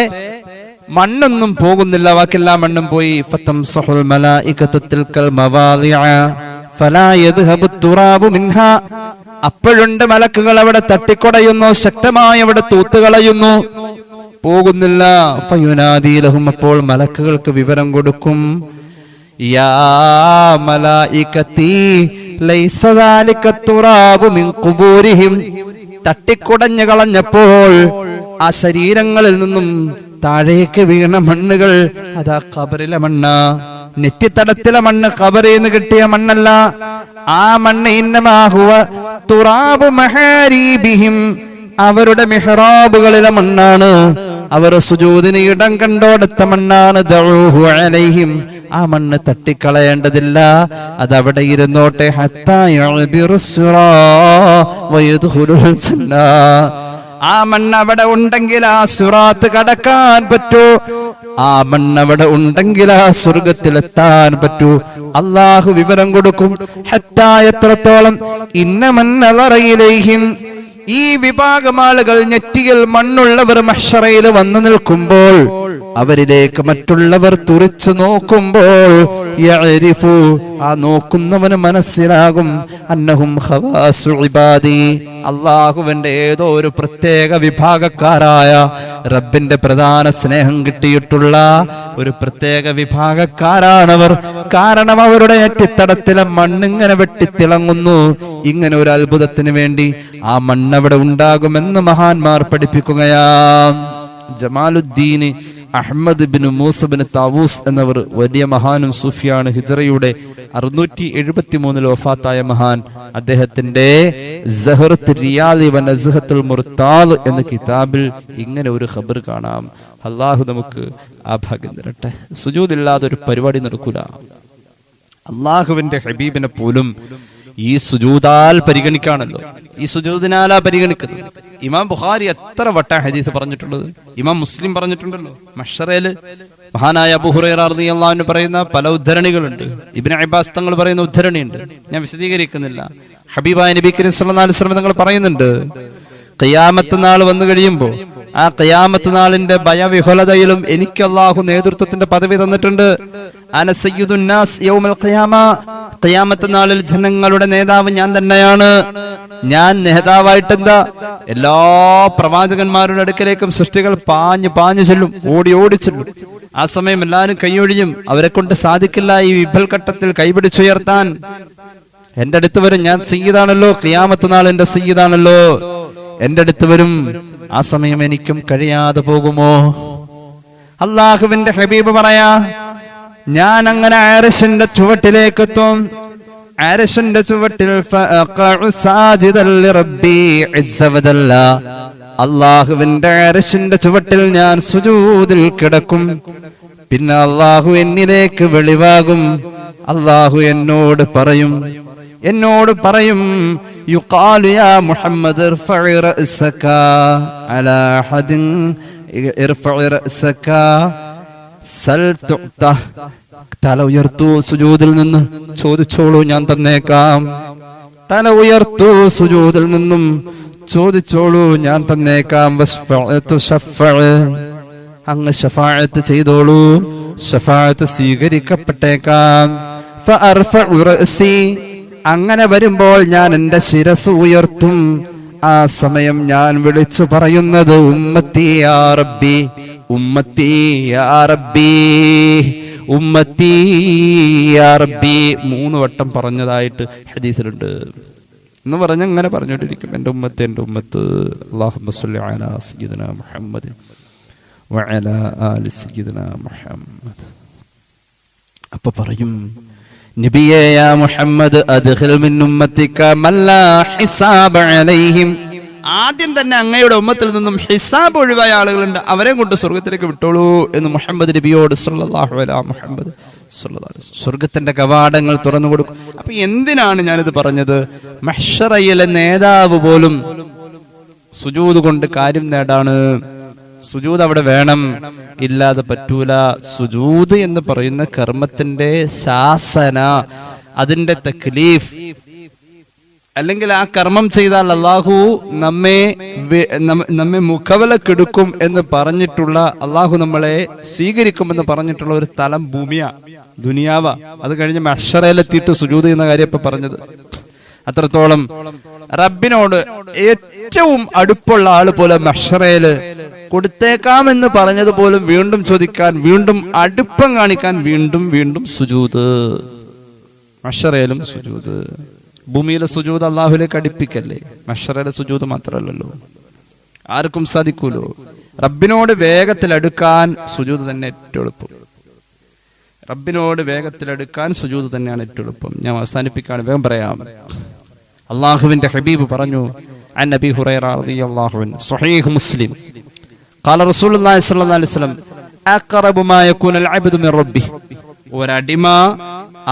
മണ്ണൊന്നും പോകുന്നില്ല, ബാക്കിയെല്ലാ മണ്ണും പോയി. ഫതംസഹുൽ മലായികതു തിൽകൽ മവാദിഅ ഫലാ യദ്ഹബു തുറാബു മിൻഹാ, അപ്പോഴുണ്ട് മലക്കുകൾ അവിടെ തട്ടിക്കൊടയുന്നു, ശക്തമായി അവിടെ തൂത്തുകളയുന്നു, പോകുന്നില്ല. ഫയുനാദി ലഹും, അപ്പോൾ മലക്കുകൾക്ക് വിവരം കൊടുക്കും, യാ മലായികതി ലൈസ ദാലിക തുറാബു മിൻ ഖുബൂരിഹിം, തട്ടിക്കുടഞ്ഞു കളഞ്ഞപ്പോൾ ആ ശരീരങ്ങളിൽ നിന്നും താഴേക്ക് വീണ മണ്ണുകൾ അതാ ഖബറിലെ മണ്ണ്, നെറ്റിത്തടത്തിലെ മണ്ണ്, ഖബറിൽ നിന്ന് കിട്ടിയ മണ്ണല്ല. ആ മണ്ണ് ഇന്നമാ ഹുവ തുറാബു മഹാരീബിഹിം, അവരുടെ മിഹ്റാബുകളിലെ മണ്ണാണ്, അവർ സുജൂദിന് ഇടം കണ്ടോടുത്ത മണ്ണാണ്. ദഊഹു അലൈഹിം, ആ മണ്ണ് തട്ടിക്കളയേണ്ടതില്ല, അതവിടെ ഇരുന്നോട്ടെ. ഹത്താ യഅബിറുസ്റാ വയദ്ഖുലുൽ ജന്ന, ആ മണ്ണ് അവിടെ ഉണ്ടെങ്കിൽ ആ സിറാത്ത് കടക്കാൻ പറ്റൂ, ആ മണ്ണ് അവിടെ ഉണ്ടെങ്കിൽ ആ സ്വർഗത്തിലെത്താൻ പറ്റൂ. അള്ളാഹു വിവരം കൊടുക്കും. ഹത്താ, എത്രത്തോളം, ഇന്നമൻ നളറ ഇലൈഹിം, ഈ വിഭാഗം ആളുകൾ നെറ്റിയിൽ മണ്ണുള്ളവർ മഹ്ശറയിൽ വന്നു നിൽക്കുമ്പോൾ അവരിലേക്ക് മറ്റുള്ളവർ തുറിച്ചു നോക്കുമ്പോൾ യഅരിഫു, ആ നോക്കുന്നവന് മനസ്സിലാകും, അന്നഹും ഖവാസു ഇബാദി, അല്ലാഹുവിന്റെ ഏതോ ഒരു പ്രത്യേക വിഭാഗക്കാരായ, റബ്ബിന്റെ പ്രധാന സ്നേഹം കിട്ടിയിട്ടുള്ള ഒരു പ്രത്യേക വിഭാഗക്കാരാണവർ. കാരണം അവരുടെ നെറ്റിത്തടത്തിലെ മണ്ണിങ്ങനെ വെട്ടിത്തിളങ്ങുന്നു. ഇങ്ങനെ ഒരു അത്ഭുതത്തിന് വേണ്ടി ആ മണ്ണവിടെ ഉണ്ടാകുമെന്ന് മഹാന്മാർ പഠിപ്പിക്കുകയാ. Jamaluddin Ahmad bin Musa bin Tawus എന്നവർ വലിയ മഹാനും സൂഫിയാണ്. ഹിജ്റയുടെ 673 വഫാത്തായ മഹാൻ. അദ്ദേഹത്തിന്റെ സഹറത്ത് റിയാദി വ നസ്ഹത്തുൽ മുർതാദ് എന്ന കിതാബിൽ ഇങ്ങനെ ഒരു ഖബർ കാണാം. അല്ലാഹു നമുക്ക് ആ ഭാഗ്യം തരട്ടെ. സുജൂദില്ലാതെ ഒരു പരിപാടി നടക്കൂല. അല്ലാഹുവിന്റെ ഹബീബിനെ പോലും ഈ സുജൂദാൽ പരിഗണിക്കാണല്ലോ, ഈ സുജൂദിനാലാ പരിഗണിക്കുന്നത്. ഇമാം ബുഖാരി എത്ര വട്ട ഹദീസ് പറഞ്ഞിട്ടുള്ളത്, ഇമാം മുസ്ലിം പറഞ്ഞിട്ടുണ്ടല്ലോ. മഹ്ശറയിൽ മഹാനായ അബൂ ഹുറൈറ റളിയല്ലാഹു അൻഹു പറയുന്ന പല ഉദ്ധരണികളുണ്ട്. ഇബ്നു അബ്ബാസ് തങ്ങൾ പറയുന്ന ഉദ്ധരണിയുണ്ട്, ഞാൻ വിശദീകരിക്കുന്നില്ല. ഹബീബായ നബി കരീം സല്ലല്ലാഹു അലൈഹി വസല്ലം തങ്ങൾ പറയുന്നുണ്ട്, ഖിയാമത്ത് നാൾ വന്നു കഴിയുമ്പോൾ ആ ഖിയാമത്ത് നാളിന്റെ ഭയവിഹ്വലതയിലും എനിക്ക് അല്ലാഹു നേതൃത്വത്തിന്റെ പദവി തന്നിട്ടുണ്ട്. അന സയ്യിദുൻ നാസ് യൗമൽ ഖിയാമ, ഖിയാമത്ത് നാളിൽ ജനങ്ങളുടെ നേതാവ് ഞാൻ തന്നെയാണ്. ഞാൻ നേതാവായിട്ടെന്താ, എല്ലാ പ്രവാചകന്മാരുടെ അടുക്കലേക്കും സൃഷ്ടികൾ പാഞ്ഞു പാഞ്ഞു ചെല്ലും, ഓടി ഓടി ചെല്ലും. ആ സമയം എല്ലാവരും കൈയൊഴിയും, അവരെ കൊണ്ട് സാധിക്കില്ല ഈ വിഭൽഘട്ടത്തിൽ കൈപിടിച്ചുയർത്താൻ. എന്റെ അടുത്ത് വരും, ഞാൻ സയ്യിദാണല്ലോ, ഖിയാമത്ത് നാൾ എന്റെ സയ്യിദാണല്ലോ, എന്റെ അടുത്ത് വരും. ആ സമയം എനിക്കും കഴിയാതെ പോകുമോ? അള്ളാഹുവിന്റെ ഹബീബ് പറയാ, ഞാൻ അങ്ങനെ അർശിന്റെ ചുവട്ടിലേക്ക് എത്തും. അർശിന്റെ ചുവട്ടിൽ അള്ളാഹുവിന്റെ അർശിന്റെ ചുവട്ടിൽ ഞാൻ സുജൂദിൽ കിടക്കും. പിന്നെ അള്ളാഹു എന്നിലേക്ക് വെളിവാകും. അള്ളാഹു എന്നോട് പറയും യുഖാലു യാ മുഹമ്മദ് ഇർഫഇ റഅസക അലാ ഹദിൻ ഇർഫഇ റഅസക സൽ തുഅത, തല ഉയർത്തു സുജൂദിൽ നിന്ന് ചോദിച്ചോളൂ ഞാൻ തന്നേക്കാം. തല ഉയർത്തു സുജൂദിൽ നിന്നും ചോദിച്ചോളൂ ഞാൻ തന്നേക്കാം. വസ്ഫഅതു ശഫഅ, അങ്ങ് ശഫാഅത്ത് ചെയ്തോളൂ, ശഫാഅത്ത് സ്വീകരിക്കപ്പെട്ടേക്കാം. ഫഅർഫഉ റഅസി, അങ്ങനെ വരുമ്പോൾ ഞാൻ എന്റെ ശിരസ് ഉയർത്തും. ആ സമയം ഞാൻ വിളിച്ചു പറയുന്നത് ഉമ്മത്തി യാ റബ്ബി, ഉമ്മത്തി യാ റബ്ബി, ഉമ്മത്തി യാ റബ്ബി 3 വട്ടം പറഞ്ഞതായിട്ട് ഹദീസിലുണ്ട്. എന്ന് പറഞ്ഞ അങ്ങനെ പറഞ്ഞുകൊണ്ടിരിക്കും, എൻ്റെ ഉമ്മത്ത്, എൻ്റെ ഉമ്മത്ത്. അല്ലാഹുമ്മ സ്വല്ലി അലാ സയ്യിദിനാ മുഹമ്മദ് വഅലാ ആലി സയ്യിദിനാ മുഹമ്മദ്. അപ്പൊ പറയും, നബിയേ യാ മുഹമ്മദ് അദ്ഖിൽ മിൻ ഉമ്മത്തിക മൻ ലാ ഹിസാബ അലൈഹിം, ആദ്യം തന്നെ അങ്ങയുടെ ഉമ്മത്തിൽ നിന്നും ഹിസാബ് ഒഴിവായ ആളുകളുണ്ട്, അവരെ കൊണ്ട് സ്വർഗത്തിലേക്ക് വിട്ടോളൂ എന്ന് മുഹമ്മദ് നബിയോട് സല്ലല്ലാഹു അലൈഹി മുഹമ്മദ് സല്ലല്ലാഹു അലൈഹി വസല്ലം സ്വർഗത്തിന്റെ കവാടങ്ങൾ തുറന്നു കൊടുക്കും. അപ്പൊ എന്തിനാണ് ഞാനിത് പറഞ്ഞത്? മഹ്ശറയിലെ നേതാവ് പോലും സുജൂദ് കൊണ്ട് കാര്യം നേടാണ്. സുജൂദ് അവിടെ വേണം, ഇല്ലാതെ പറ്റൂല. സുജൂദ് എന്ന് പറയുന്ന കർമ്മത്തിന്റെ ശാസന, അതിന്റെ തക്ലീഫ്, അല്ലെങ്കിൽ ആ കർമ്മം ചെയ്താൽ അള്ളാഹു നമ്മെ മുഖവലക്കെടുക്കും എന്ന് പറഞ്ഞിട്ടുള്ള, അള്ളാഹു നമ്മളെ സ്വീകരിക്കുമെന്ന് പറഞ്ഞിട്ടുള്ള ഒരു തലം ഭൂമിയാ, ദുനിയാവ. അത് കഴിഞ്ഞ് മഹ്ശറയിലെത്തിയിട്ട് സുജൂദ് എന്ന കാര്യം ഇപ്പൊ പറഞ്ഞത്. അത്രത്തോളം റബ്ബിനോട് ഏറ്റവും അടുപ്പുള്ള ആള് പോലെ മഹ്ശറയില് കൊടുത്തേക്കാമെന്ന് പറഞ്ഞത് പോലും വീണ്ടും ചോദിക്കാൻ, വീണ്ടും അടുപ്പം കാണിക്കാൻ, വീണ്ടും വീണ്ടും സുജൂദ്. മഹ്ശറയിലും സുജൂദ്. ഭൂമിയിലെ സുജൂദ് അള്ളാഹുലേക്ക് അടുപ്പിക്കല്ലേ, മഹ്ശറയിലെ സുജൂദ് മാത്രമല്ലല്ലോ, ആർക്കും സാധിക്കൂലോ. റബ്ബിനോട് വേഗത്തിൽ അടുക്കാൻ സുജൂദ് തന്നെ ഏറ്റവും എളുപ്പം. റബ്ബിനോട് വേഗത്തിൽ അടുക്കാൻ സുജൂദ് തന്നെയാണ് ഏറ്റവും എളുപ്പം. ഞാൻ അവസാനിപ്പിക്കാൻ വേഗം പറയാം. അള്ളാഹുവിന്റെ ഹബീബ് പറഞ്ഞു, അൻ അബീ ഹുറൈറ റളിയല്ലാഹു അൻഹു, സ്വഹീഹ് മുസ്ലിം, ഖാല റസൂലുള്ളാഹി സ്വല്ലല്ലാഹു അലൈഹി വസല്ലം, അഖറബു മാ യകൂനുൽ അബ്ദു മിൻ റബ്ബിഹി, ഒരടിമ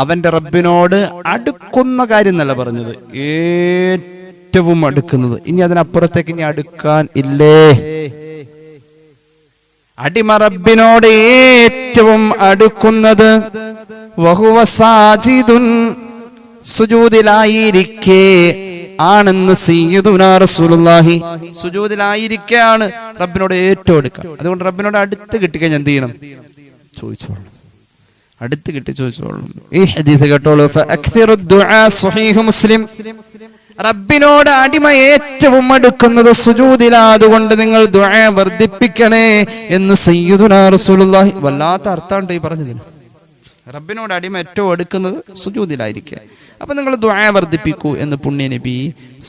അവന്റെ റബ്ബിനോട് അടുക്കുന്ന കാര്യം എന്നല്ല പറഞ്ഞത്, ഏറ്റവും അടുക്കുന്നത്. ഇനി അതിനപ്പുറത്തേക്ക് ഇനി അടുക്കാൻ ഇല്ലേ? അടിമ റബ്ബിനോട് ഏറ്റവും അടുക്കുന്നത് വഹുവ സാജിദുൻ, സുജൂദിലായിരിക്കെ ആണെന്ന് സയ്യിദുനാ റസൂലുള്ളാഹി, സുജൂദിലായിരിക്കെയാണ് റബ്ബിനോട് ഏറ്റവും അടുക്കുക. അതുകൊണ്ട് റബ്ബിനോട് അടുത്ത് കിട്ടിക്കഴിഞ്ഞാൽ എന്ത് ചെയ്യണം? ചോദിച്ചോളൂ, അടുത്ത് കിട്ടി ചോദിച്ചോളൂ. ഈ ഹദീസ് കേട്ടോളൂ. ഫഅക്സിറു ദുആ, സ്വഹീഹ് മുസ്ലിം. റബ്ബിനോട് അടിമ ഏറ്റവും അടുക്കുന്നത് സുജൂദിലാ, അതുകൊണ്ട് നിങ്ങൾ ദുആ വർദ്ധിപ്പിക്കണേ എന്ന് സയ്യിദുനാ റസൂലുള്ളാഹി. വല്ലാത്ത അർത്ഥമുണ്ട് ഈ പറഞ്ഞതിന്. റബ്ബിനോട് അടിമ ഏറ്റവും അടുക്കുന്നത് സുജൂദിലായിരിക്കുക. അപ്പൊ നിങ്ങൾ ദുആ വർദ്ധിപ്പിക്കൂ എന്ന് പുണ്യ നബി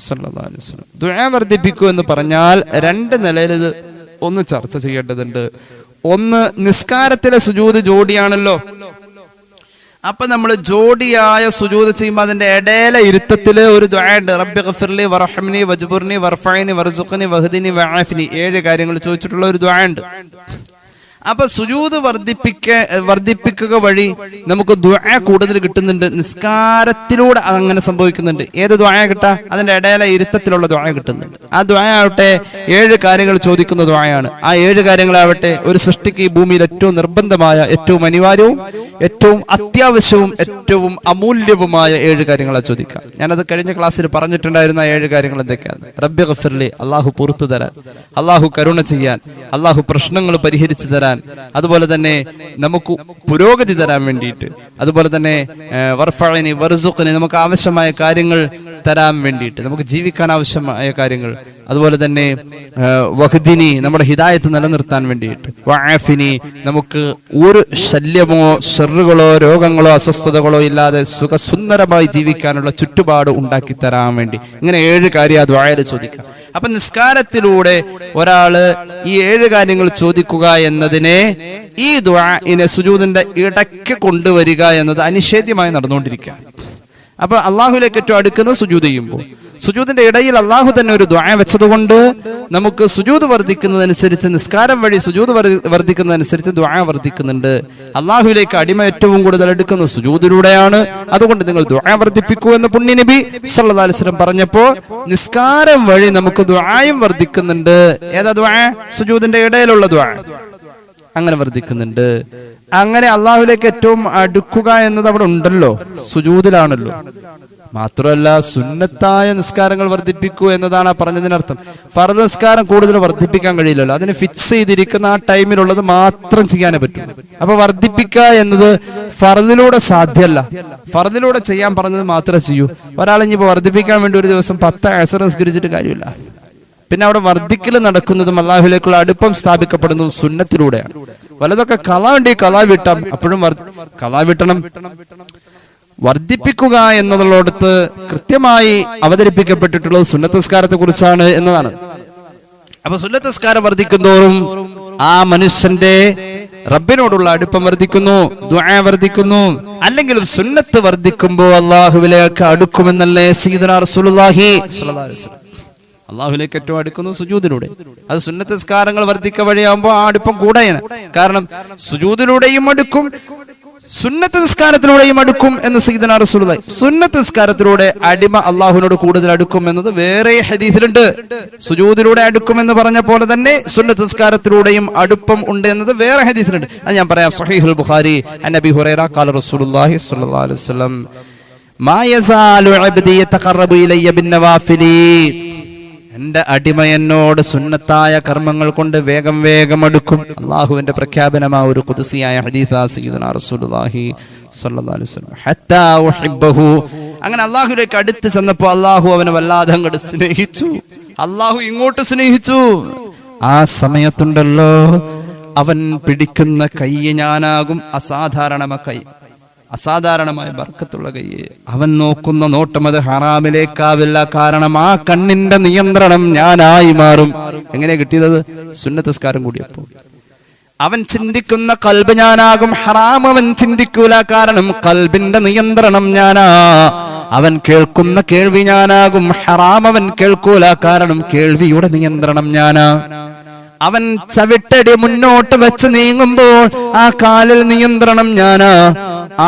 സല്ലല്ലാഹു അലൈഹി വസല്ലം. ദുആ വർദ്ധിപ്പിക്കൂ എന്ന് പറഞ്ഞാൽ രണ്ട് നിലയിൽ ഇത് ഒന്ന് ചർച്ച ചെയ്യേണ്ടതുണ്ട്. ഒന്ന്, നിസ്കാരത്തിലെ സുജൂദ് ജോഡിയാണല്ലോ. അപ്പൊ നമ്മൾ ജോഡിയായ സുജൂദ് ചെയ്യുമ്പോൾ അതിന്റെ ഇടയിലെ ഇരുത്തത്തില് ഒരു ദുആ ഉണ്ട്. റബ്ബി ഗഫിർലി വർഹംനി വജ്ബുർനി വർഫഅനി വർസുഖ്നി വഹ്ദിനി വആഫിനി, 7 കാര്യങ്ങൾ ചോദിച്ചിട്ടുള്ള ഒരു ദുആ ഉണ്ട്. അപ്പൊ സുജൂദ് വർദ്ധിപ്പിക്കുക വഴി നമുക്ക് ദുആ കൂടുതൽ കിട്ടുന്നുണ്ട്. നിസ്കാരത്തിലൂടെ അതങ്ങനെ സംഭവിക്കുന്നുണ്ട്. ഏത് ദുആ കിട്ടാ? അതിന്റെ ഇടയിലെ ഇരുത്തത്തിലുള്ള ദുആ കിട്ടുന്നുണ്ട്. ആ ദുആ ആവട്ടെ 7 കാര്യങ്ങൾ ചോദിക്കുന്ന ദുആയാണ്. ആ 7 കാര്യങ്ങളാവട്ടെ ഒരു സൃഷ്ടിക്ക് ഈ ഭൂമിയിൽ ഏറ്റവും നിർബന്ധമായ, ഏറ്റവും അനിവാര്യവും, ഏറ്റവും അത്യാവശ്യവും, ഏറ്റവും അമൂല്യവുമായ 7 കാര്യങ്ങളാണ് ചോദിക്കുക. ഞാനത് കഴിഞ്ഞ ക്ലാസ്സിൽ പറഞ്ഞിട്ടുണ്ടായിരുന്ന 7 കാര്യങ്ങൾ എന്തൊക്കെയാണ്? റബ്ബി ഗഫിർലി, അള്ളാഹു പുറത്തു തരാൻ, അള്ളാഹു കരുണ ചെയ്യാൻ, അള്ളാഹു പ്രശ്നങ്ങൾ പരിഹരിച്ചു തരാൻ, അതുപോലെ തന്നെ നമുക്ക് പുരോഗതി തരാൻ വേണ്ടിയിട്ട്, അതുപോലെ തന്നെ വർഫഅനി വർസുഖ്നി, നമുക്ക് ആവശ്യമായ കാര്യങ്ങൾ തരാൻ വേണ്ടിയിട്ട്, നമുക്ക് ജീവിക്കാൻ ആവശ്യമായ കാര്യങ്ങൾ, അതുപോലെ തന്നെ വഹ്ദിനി, നമ്മുടെ ഹിദായത്ത് നിലനിർത്താൻ വേണ്ടിയിട്ട്, വആഫിനി, നമുക്ക് ഒരു ശല്യമോ ഷർറുകളോ രോഗങ്ങളോ അസ്വസ്ഥതകളോ ഇല്ലാതെ സുഖസുന്ദരമായി ജീവിക്കാനുള്ള ചുറ്റുപാട് ഉണ്ടാക്കി തരാൻ വേണ്ടി. ഇങ്ങനെ 7 കാര്യം ആ ദുആയിൽ ചോദിക്കാം. അപ്പൊ നിസ്കാരത്തിലൂടെ ഒരാള് ഈ 7 കാര്യങ്ങൾ ചോദിക്കുക എന്നതിനെ, ഈ ദുആഇനെ സുജൂദിന്റെ ഇടയ്ക്ക് കൊണ്ടുവരിക എന്നത് അനിഷേധ്യമായി നടന്നുകൊണ്ടിരിക്കുക. അപ്പൊ അള്ളാഹുലേക്ക് ഏറ്റവും അടുക്കുന്നത് സുജൂദ് ചെയ്യുമ്പോൾ, സുജൂദിന്റെ ഇടയിൽ അള്ളാഹു തന്നെ ഒരു ദുആ വെച്ചതുകൊണ്ട് നമുക്ക് സുജൂദ് വർദ്ധിക്കുന്നതനുസരിച്ച്, നിസ്കാരം വഴി സുജൂദ് വർദ്ധിക്കുന്നതനുസരിച്ച് ദുആ വർദ്ധിക്കുന്നുണ്ട്. അള്ളാഹുവിലേക്ക് അടിമ ഏറ്റവും കൂടുതൽ അടുക്കുന്നത് സുജൂദിലൂടെയാണ്. അതുകൊണ്ട് നിങ്ങൾ ദുആ വർദ്ധിപ്പിക്കൂ എന്ന് പുണ്യ നബി സല്ലല്ലാഹു അലൈഹി വസല്ലം പറഞ്ഞപ്പോ നിസ്കാരം വഴി നമുക്ക് ദുആയും വർദ്ധിക്കുന്നുണ്ട്. ഏതാ ദുആ? സുജൂദിന്റെ ഇടയിലുള്ള ദുആ. അങ്ങനെ വർദ്ധിക്കുന്നുണ്ട്. അങ്ങനെ അള്ളാഹുവിലേക്ക് ഏറ്റവും അടുക്കുക എന്നത് അവിടെ ഉണ്ടല്ലോ, സുജൂദിലാണല്ലോ. മാത്രമല്ല സുന്നത്തായ നിസ്കാരങ്ങൾ വർദ്ധിപ്പിക്കൂ എന്നതാണ് ആ പറഞ്ഞതിനർത്ഥം. ഫർദ് നിസ്കാരം കൂടുതൽ വർദ്ധിപ്പിക്കാൻ കഴിയില്ലല്ലോ, അതിന് ഫിക്സ് ചെയ്തിരിക്കുന്ന ആ ടൈമിലുള്ളത് മാത്രം ചെയ്യാനേ പറ്റും. അപ്പൊ വർദ്ധിപ്പിക്കുക എന്നത് ഫർദിലൂടെ സാധ്യമല്ല. ഫർദിലൂടെ ചെയ്യാൻ പറഞ്ഞത് മാത്രമേ ചെയ്യൂ. ഒരാളിപ്പോ വർദ്ധിപ്പിക്കാൻ വേണ്ടി ഒരു ദിവസം 10 അസർ നിസ്കരിച്ചിട്ട് കാര്യമില്ല. പിന്നെ അവിടെ വർദ്ധിക്കൽ നടക്കുന്നതും അള്ളാഹുവിലേക്കുള്ള അടുപ്പം സ്ഥാപിക്കപ്പെടുന്നതും സുന്നത്തിലൂടെയാണ്. വലതൊക്കെ കലാ വേണ്ടി കലാ വിട്ടാം, അപ്പോഴും കലാ വിട്ടണം. വർദ്ധിപ്പിക്കുക എന്നതിനോടത്ത് കൃത്യമായി അവതരിപ്പിക്കപ്പെട്ടിട്ടുള്ളത് സുന്നത്ത് നിസ്കാരത്തെ കുറിച്ചാണ് എന്നതാണ്. അപ്പൊ സുന്നത്ത് നിസ്കാരം വർദ്ധിക്കുന്നതോറും ആ മനുഷ്യന്റെ റബ്ബിനോടുള്ള അടുപ്പം വർദ്ധിക്കുന്നു, ദുആ വർദ്ധിക്കുന്നു. അല്ലെങ്കിലും സുന്നത്ത് വർദ്ധിക്കുമ്പോൾ അള്ളാഹുവിലേക്ക് അടുക്കുമെന്നല്ലേ സയ്യിദുനാ റസൂലുള്ളാഹി സ്വല്ലല്ലാഹു അലൈഹി വസല്ലം. അള്ളാഹുലേക്ക് ഏറ്റവും അടുക്കുന്നത് സുജൂദിലൂടെ. അത് സുന്നത്ത് നിസ്കാരങ്ങൾ വർദ്ധിക്ക വഴിയാകുമ്പോൾ ആ അടുപ്പം കൂടെയാണ്. കാരണം സുജൂദിലൂടെയും അടുക്കും, സുന്നത്ത് നിസ്കാരത്തിലൂടെയും അടുക്കും എന്ന് സയ്യിദുനാ റസൂലുള്ളാഹി. സുന്നത്ത് നിസ്കാരത്തിലൂടെ അടിമ അള്ളാഹുവിനോട് കൂടുതൽ അടുക്കും എന്നത് വേറെ ഹദീസിലുണ്ട്. സുജൂദിലൂടെ അടുക്കും എന്ന് പറഞ്ഞ പോലെ തന്നെ സുന്നത്ത് നിസ്കാരത്തിലൂടെയും അടുപ്പം ഉണ്ട് എന്നത് വേറെ ഹദീസിലുണ്ട്. അത് ഞാൻ പറയാം. സ്വഹീഹുൽ ബുഖാരി അൻ അബീ ഹുറൈറ ഖാല റസൂലുള്ളാഹി സ്വല്ലല്ലാഹു അലൈഹി വസല്ലം മാ യസാലു അബ്ദി യതഖറബു ഇലയ്യ ബിന്നവാഫിലി, എന്റെ അടിമ എന്നോട് സുന്നത്തായ കർമ്മങ്ങൾ കൊണ്ട് വേഗം വേഗം അടുക്കും. അള്ളാഹുവിന്റെ പ്രഖ്യാപനമായ ഒരു ഖുദ്സിയായ ഹദീസാ സയ്യിദുനാ റസൂലുള്ളാഹി സ്വല്ലല്ലാഹു അലൈഹി വസല്ലം. ഹത്താ ഉഹിബ്ബഹു, അങ്ങനെ അള്ളാഹുവിലേക്ക് അടുത്ത് ചെന്നപ്പോൾ അള്ളാഹു അവനെ വല്ലാതെ അങ്ങോട്ട് സ്നേഹിച്ചു. അള്ളാഹു ഇങ്ങോട്ട് സ്നേഹിച്ചു. ആ സമയത്തുണ്ടല്ലോ അവൻ പിടിക്കുന്ന കൈ ഞാനാകും അസാധാരണമായ ബർക്കത്തുള്ള കയ്യ്. അവൻ നോക്കുന്ന നോട്ടം അത് ഹറാമിലേക്കാവില്ല. കാരണം ആ കണ്ണിന്റെ നിയന്ത്രണം ഞാനായി മാറും. എങ്ങനെ കിട്ടിയത്? സുന്നത്ത് നിസ്കാരം കൂടിയപ്പോ. അവൻ ചിന്തിക്കുന്ന കൽബ് ഞാനാകും, ഹറാം അവൻ ചിന്തിക്കൂല. കാരണം കൽബിന്റെ നിയന്ത്രണം ഞാനാ. അവൻ കേൾക്കുന്ന കേൾവി ഞാനാകും, ഹറാം അവൻ കേൾക്കൂല. കാരണം കേൾവിയുടെ നിയന്ത്രണം ഞാനാ. അവൻ ചവിട്ടടി മുന്നോട്ട് വെച്ച് നീങ്ങുമ്പോൾ ആ കാലിൽ നിയന്ത്രണം ഞാനാ.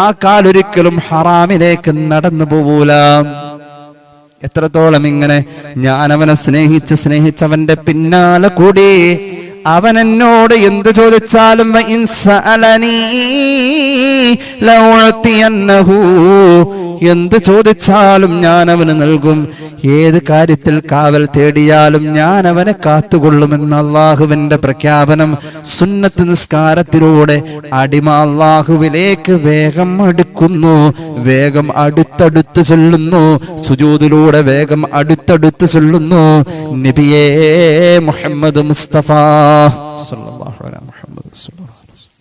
ആ കാലൊരിക്കലും ഹറാമിലേക്ക് നടന്നു പോവൂല. എത്രത്തോളം ഇങ്ങനെ ഞാൻ അവനെ സ്നേഹിച്ചവന്റെ പിന്നാലെ കൂടി അവൻ എന്നോട് എന്ത് ചോദിച്ചാലും എന്ത് ചോദിച്ചാലും ഞാൻ അവന് നൽകും. ഏത് കാര്യത്തിൽ കാവൽ തേടിയാലും ഞാൻ അവനെ കാത്തുകൊള്ളുമെന്ന് അള്ളാഹുവിന്റെ പ്രഖ്യാപനം. സുന്നത്ത് നിസ്കാരത്തിലൂടെ അടിമ അള്ളാഹുവിലേക്ക് വേഗം അടുക്കുന്നു, വേഗം അടുത്തടുത്ത് ചൊല്ലുന്നു. സുജൂദിലൂടെ വേഗം അടുത്തടുത്ത് ചൊല്ലുന്നു. നബിയേ മുഹമ്മദ് മുസ്തഫ സല്ലല്ലാഹു അലൈഹി മുഹമ്മദ് സല്ലല്ലാഹു അലൈഹി വസല്ലം.